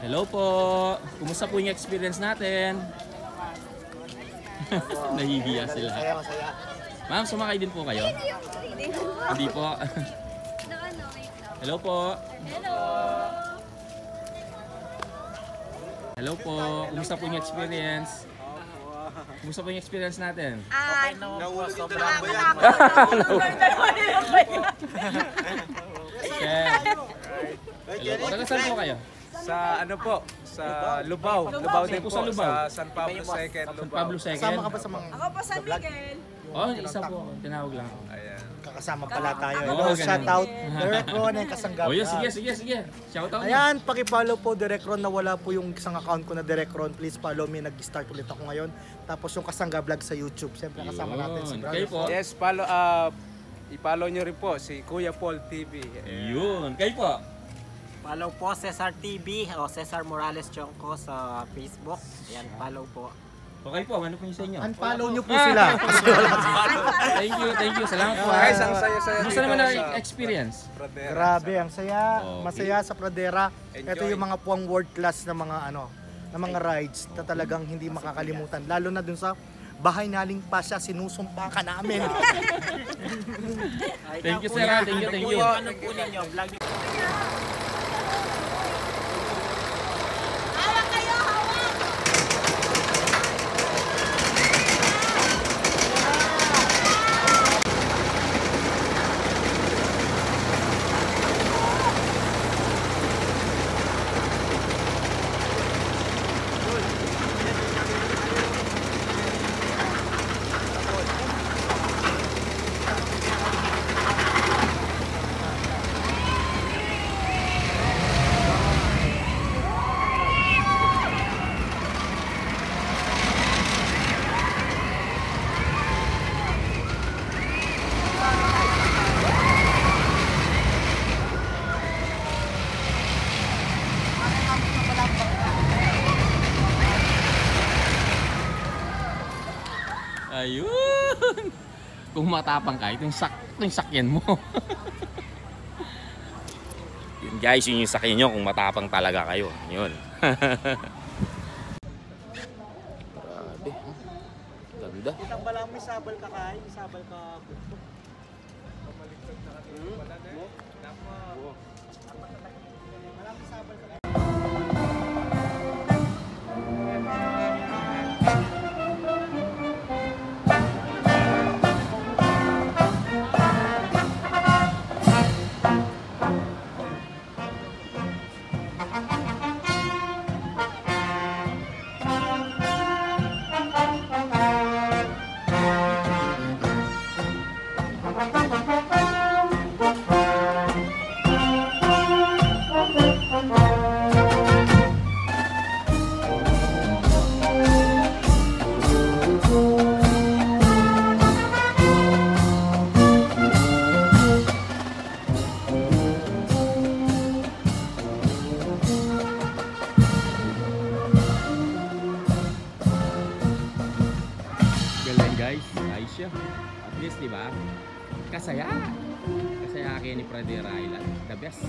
Hello po. Kumusta po yung experience natin? Nahihiya sila. Ma'am, sumakay din po kayo? Hindi po. Hello po. Hello. Hello po. Kumusta po yung experience? Kumusta po yung experience natin? Okay naman po. Sobrang Hello po. Taga saan po kayo? Sa ano po? Sa Lubao. Lubao din po. Sa Lubao? Sa San Pablo II. San Pablo II? Kasama ka ba sa mga... Ako po San Miguel. Oh, isa po. Tinawag lang ako. Ayan. Kakasama pala tayo. Oo, Hello, ganun. shout out Direct Ron and Kasanggap. Oh, yes, sige. Shout out. Ayan, pakipollow po Direct Ron. Nawala po yung isang account ko na Direct Ron. Please follow me. Nag-start ulit ako ngayon. Tapos yung Kasangga Vlog sa YouTube. Siyempre kasama natin si brother. Kayo po? Yes, i-follow nyo rin po si Kuya Paul TV. Yun. Kayo po? Follow po Cesar TV o Cesar Morales Chongko sa Facebook. Ayan, follow po. Okay po, ano po yung sa inyo? Unfollow nyo po sila. Thank you. Salamat po. Guys, ang saya-saya Gusto naman dito ang sa experience? Pradera. Grabe, ang saya. Okay. Masaya sa Pradera. Enjoy. Ito yung mga puwang world class na mga na mga rides na talagang hindi makakalimutan. Lalo na dun sa bahay naling pa siya, sinusumpa ka namin. Thank you, sir. Thank you. Ano po ninyo? Vlog nyo. Ayun! Kung matapang ka, ito yung sakyan mo. Yun guys, yun yung sakyan nyo kung matapang talaga kayo. Yun. Grabe. Ganda. Kitang balang may sabal ka kay, may sabal ka. Galing guys, ayos siya. At least, di ba? Kasaya. Kasaya kayo ni Pradera Island. The best.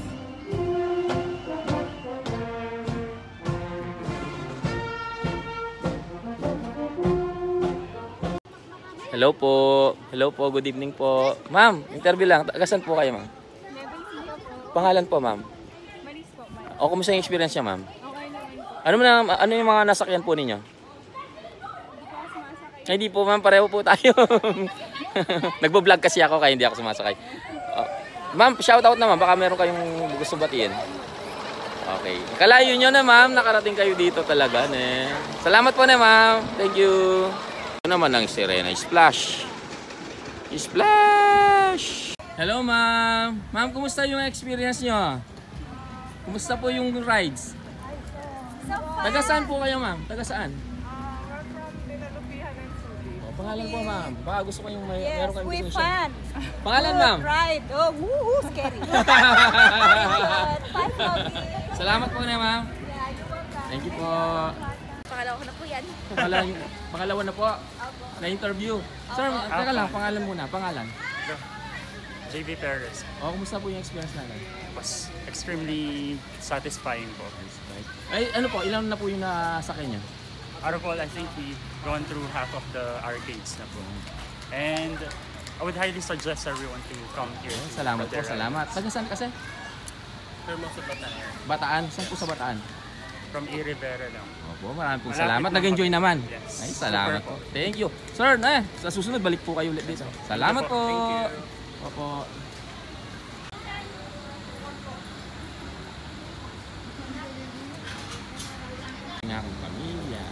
Hello po, good evening po. Ma'am, interview lang. Tagasan po kayo, ma'am? Pangalan po, ma'am? Maris po. O, kumusta yung experience niya, ma'am? Okay naman po. Ano yung mga nasakyan po ninyo? Hindi po, ma'am, pareho po tayo. Nagbo-vlog kasi ako kaya hindi ako sumasakay. Ma'am, shout out naman, baka meron kayong gusto batiin. Okay. Kalayo nyo na, ma'am, nakarating kayo dito talaga. Ne. Salamat po na, ma'am. Thank you. Ito naman ang Sirena Splash. Splash! Hello, ma'am. Ma'am, kumusta yung experience nyo? Kumusta po yung rides? Taga saan po kayo, ma'am? Taga saan? Pangalan po, ma'am. Baka gusto ko yung meron kayong we gusto. fun. Pangalan, ma'am? Right. Oh, woohoo, scary. Salamat po na, ma'am. Thank you po. Pangalawa ko na po yan. Pangalawa na po. Na-interview. Sir, teka lang, pangalan muna. Pangalan? JB Perez. Kumusta po yung experience natin? Was extremely satisfying po. Ay, ano po? Ilan na po yung nasakay niya? Out of all, I think we've gone through half of the arcades na po. And I would highly suggest everyone to come here. Salamat po, salamat. Taga saan kasi? Termo sa Bataan. Bataan? Saan po sa Bataan? from E. Rivera lang. Opo, maraming pong Malapit salamat. lang Nag-enjoy kami. naman. Yes. Ay, salamat Super po. Thank you. Sir, sa susunod, balik po kayo ulit dito. Salamat po. Thank you. Opo. Ang aking pamilya.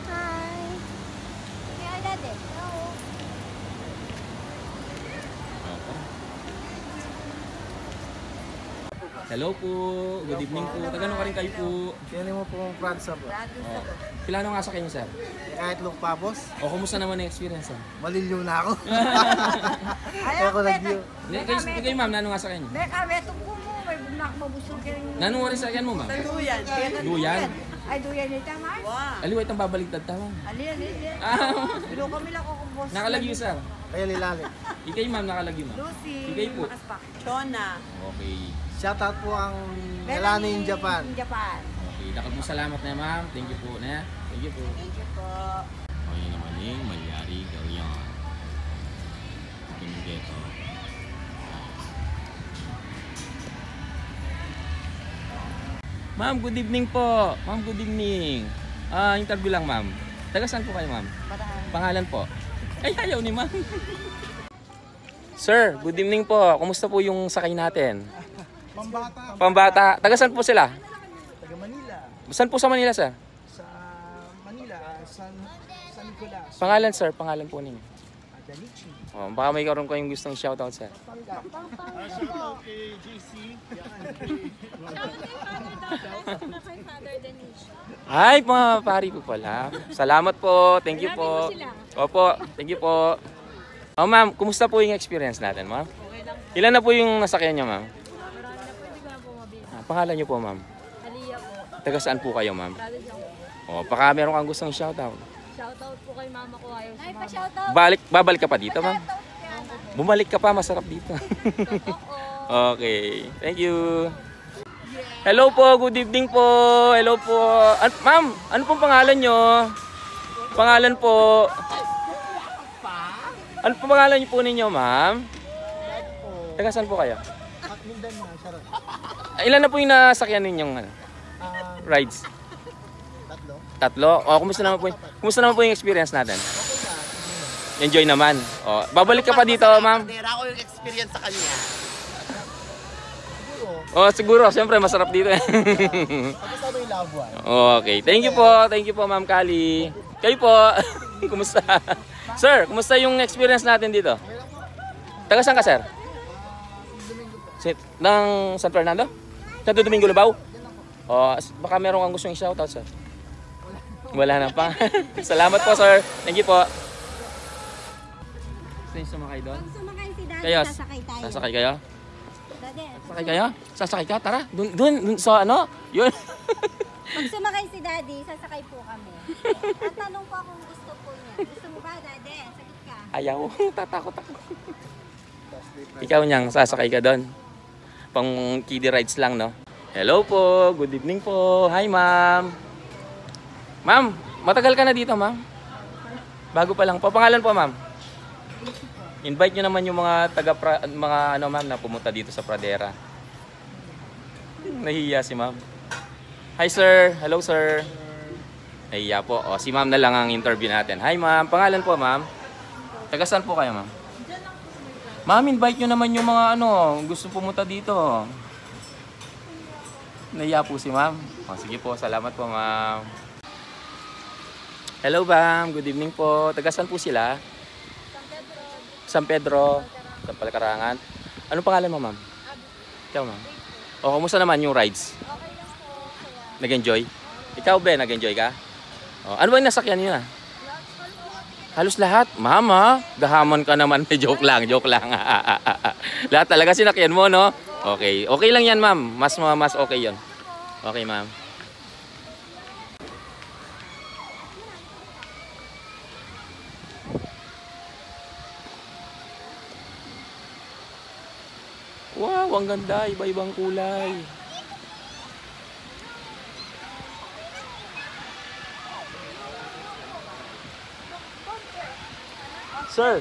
Hi. Kaya dati. Opo. Hello po. Good evening po. Tagano ka rin kayo po. Kaya mo po ang Fransa po. Oh. Pilano nga sa kayo, sir? Kahit long pabos, O, kumusta naman ang experience, sir? maliliw na ako. Kaya ko nag-view. Kayo, ma'am, nano nga sa kayo? Kami, tungko mo, may bunak mabusog kayo. Nano nga rin sa kayo mo, ma'am? Duyan. Duyan? Ay, duyan ito, Mars? Wow. Aliway itang babaligtad tama. Alin. Bilo kami lang ako boss. Nakalagyo, sir. Kaya lilalim. Ikay, ma'am, nakalagyo, ma'am. Lucy. Ikay po. Chona. Okay. Shoutout po ang Melanie in Japan. Japan. Okay. Salamat na, ma'am. Thank you po na. Thank you po. Thank you po. Okay naman yung malyari gawin. Ito. Ma'am, good evening po. Ma'am, good evening. Interview lang, ma'am. Taga saan po kayo, ma'am? Pangalan po? Ay, ayaw ni ma'am. Sir, good evening po. Kumusta po yung sakay natin? Pambata. Pambata. Taga saan po sila? Taga Manila. Saan po sa Manila, sir? Sa Manila, San Nicolas. Pangalan, sir. Pangalan po ninyo. Danichi. Oh, baka may karoon kayong gustong shoutout, sir. Shoutout kay JC. Ay, mga pari po pala. Salamat po. Thank you po. Opo, thank you po. Oh, ma'am, kumusta po yung experience natin, ma'am? Ilan na po yung nasakyan niyo, ma'am? Pangalan niyo po, ma'am? Aliyah po. Taga saan po kayo, ma'am? Province lang po. Oh, baka meron kang gustong shoutout. Shoutout po kay mama ko. Ayaw si mama. Shoutout. Babalik ka pa dito, ma'am? Bumalik ka pa, masarap dito. Okay, thank you. Hello po, good evening po. Hello po. Ma'am, ano pong pangalan nyo? Pangalan po. Ano pong pangalan niyo po ninyo, ma'am? Taga saan po kayo? Ilan na po yung nasakyan ninyong rides? Tatlo? O, kumusta naman po yung experience natin? Enjoy naman. O, babalik ka pa dito, ma'am? Ako yung experience sa kanya. Oh, siguro. Siyempre, masarap dito. Kasama yung labuan. Okay. Thank you po, Ma'am Kali. Kayo po. Kumusta? Sir, kumusta yung experience natin dito? Taga saan ka, sir? Ng San Fernando? Santo Domingo, Lubao? Oh, baka meron kang gustong i-shoutout, sir. Wala na pa. Salamat po, sir. Thank you po. Gusto niyo sumakay doon? Sumakay si Daddy, Kayo, sasakay tayo. sasakay kayo? Daddy, Sasakay kayo? Sasakay ka? Tara. Doon sa ano? Yun. pag sumakay si Daddy, sasakay po kami. Tatanong po kung gusto po niya. Gusto mo ba, Daddy? Sagot ka. Ayaw. Tatakot ako. Ikaw niyang sasakay ka doon. Pang kiddie rides lang, no? Hello po. Good evening po. Hi, ma'am. Ma'am, matagal ka na dito, ma'am? Bago pa lang. Papangalan po, ma'am? Invite nyo naman yung mga ma'am, na pumunta dito sa Pradera. Nahihiya si ma'am. Hi, sir. Hello, sir. Nahihiya po. O, si ma'am na lang ang interview natin. Hi, ma'am. Pangalan po, ma'am? Taga saan po kayo, ma'am? Ma'am, invite nyo naman yung mga gusto pumunta dito. Nahihiya po si ma'am. O, sige po. Salamat po, ma'am. Hello, ma'am. Good evening po. Taga saan po sila? San Pedro, sa Palakarangan. Anong pangalan mo, ma'am? Ikaw, ma'am. O, kumusta naman yung rides? Okay lang po. Nag-enjoy? Ikaw, Ben, nag-enjoy ka? O, ano ba yung nasakyan nyo na? Halos lahat? Mama, gahaman ka naman. Joke lang, joke lang. Lahat talaga sinakyan mo, no? Okay. Okay lang yan, ma'am. Mas okay yon. Okay, ma'am. Wow, ang ganda. Iba-ibang kulay. Sir,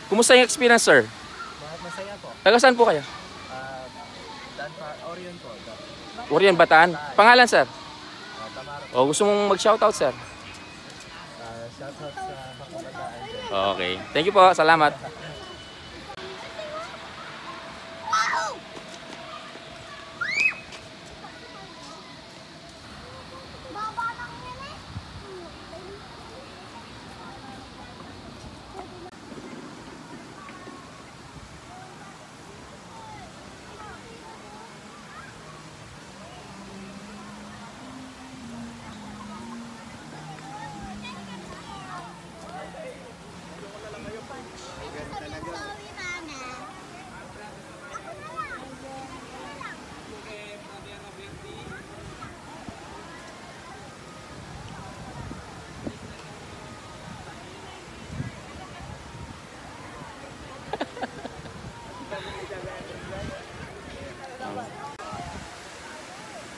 kumusta yung experience, sir? Masaya po. Taga saan po kayo? Orion po. Orion, Bataan. Pangalan, sir? O, gusto mong mag-shoutout, sir? Shoutout sa kabataan dyan. Okay. Thank you po. Salamat.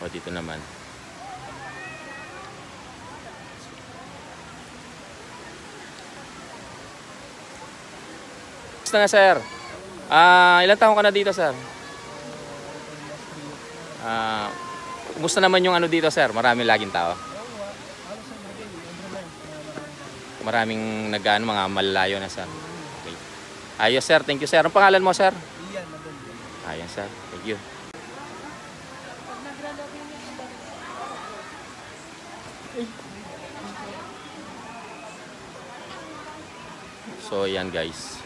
O, dito naman. Gusto na, sir. Ilan taon ka na dito, sir? Kumusta naman yung ano dito, sir? Maraming laging tao. Maraming nag-ano, mga malalayo na, sir. Okay. Ayos, sir. Thank you, sir. Ang pangalan mo, sir? Ayos, sir. Thank you. So, yan guys.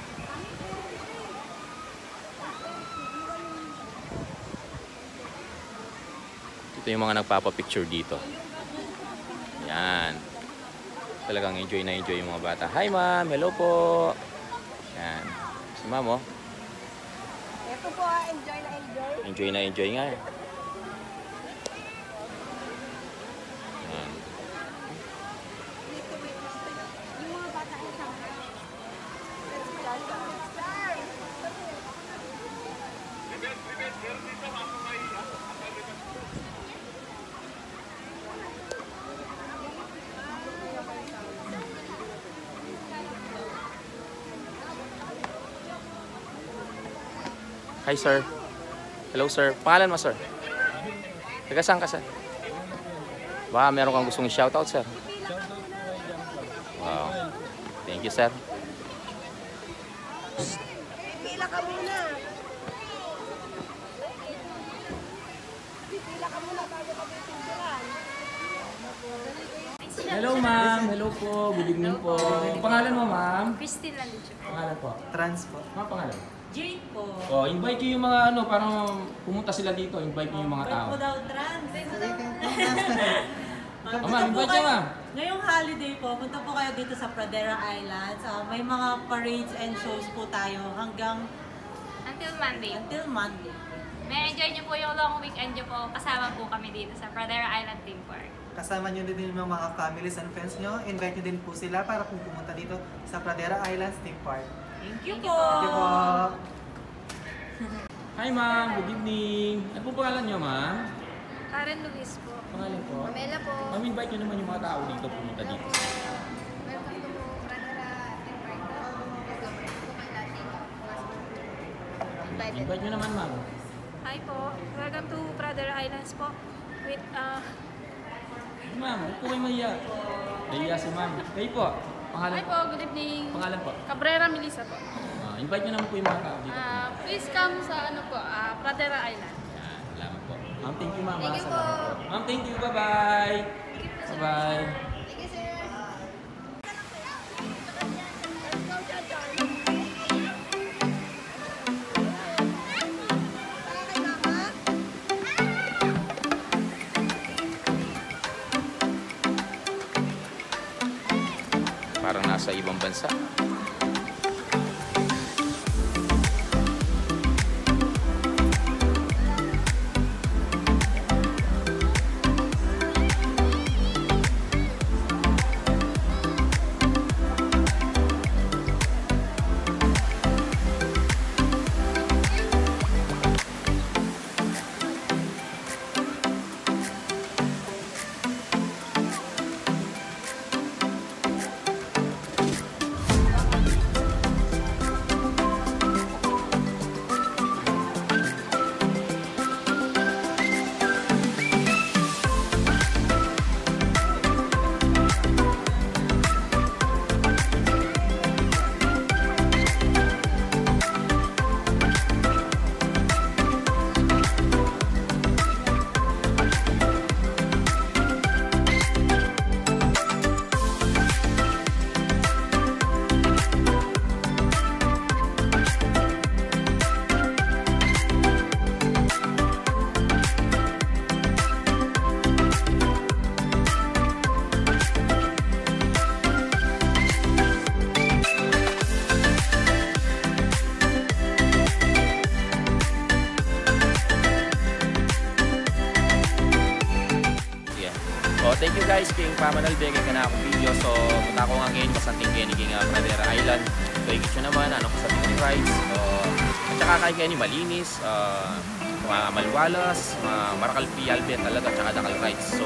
Ito yung mga nagpapapicture dito. Yan. Talagang enjoy na enjoy yung mga bata. Hi ma'am, hello po. Yan. Si ma'am oh. Ito po, enjoy na enjoy. Enjoy na enjoy nga eh. Yan. Yung mga bata ay sama. Hi sir. Hello sir. Pangalan mo sir? Taga saan ka sir? Baka meron kang gustong shoutout sir. Wow. Thank you sir. Pila ka muna. Pila ka muna bago ka pipinturan. Hello ma'am. Hello po. Good evening po. Pangalan mo ma'am? Christine Landicho. Pangalan po? Trans po. Mga pangalan? Jane po. Oh, invite nyo yung mga ano, parang pumunta sila dito. Invite nyo yung mga tao. Invite mo daw trans. Oh, ma'am, invite nyo ma'am. Ngayong holiday po, punta po kayo dito sa Pradera Islands. May mga parades and shows po tayo hanggang Until Monday. Until Monday. May enjoy nyo po yung long weekend nyo po. Kasama po kami dito sa Pradera Island Theme Park. Kasama nyo din yung mga families and friends nyo. Invite nyo din po sila para kung pumunta dito sa Pradera Islands Theme Park. Thank you po. Thank you po. Hi ma'am, good evening. Ano po pangalan nyo ma'am? Karen Luis po. Pangalan po? Pamela po. Ma'am, invite nyo naman yung mga tao dito pumunta dito. Welcome to Pradera Theme Park. Welcome to my lashing. Invite nyo naman ma'am. Hi po. Welcome to Pradera Islands po. With Ma'am, huwag po kayo mahiya. Nahiya si ma'am. Kayo po, pangalan Hi po, good evening. Pangalan po? Cabrera Melissa po. Invite nyo naman po yung mga tao dito. Please come sa ano po, Pradera Island. Yan, salamat po. Ma'am, thank you ma'am. Thank you po. Salamat po. Ma'am, thank you. Bye-bye. Bye-bye. Thank you, sir. Parang nasa ibang bansa. pamanalbe kay kana akong video. So muta ko nga ngayon masanting kay ni Pradera Island. So ikit siya naman ano ko sa Big Rides. At saka kay ni malinis, malwalas, Marakalpi Albert talaga at saka Dakal Rides. So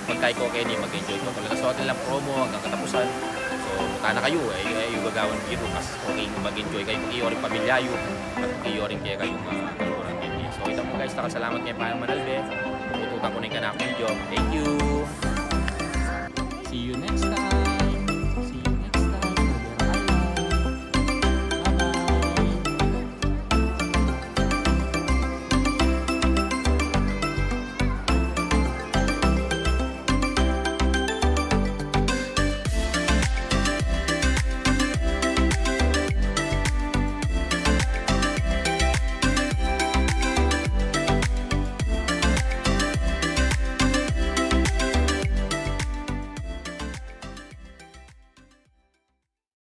magkay ko kay ni mag-enjoy ko talaga sa hotel lang promo hanggang katapusan. So muta na kayo ay gagawan biro kas okay mag-enjoy kayo kung iyo ring pamilyayo at iyo ring kay kayong kaluran din. So ito po guys, salamat kay pamanalbe. Tutukan ko na yung kanang video. Thank you!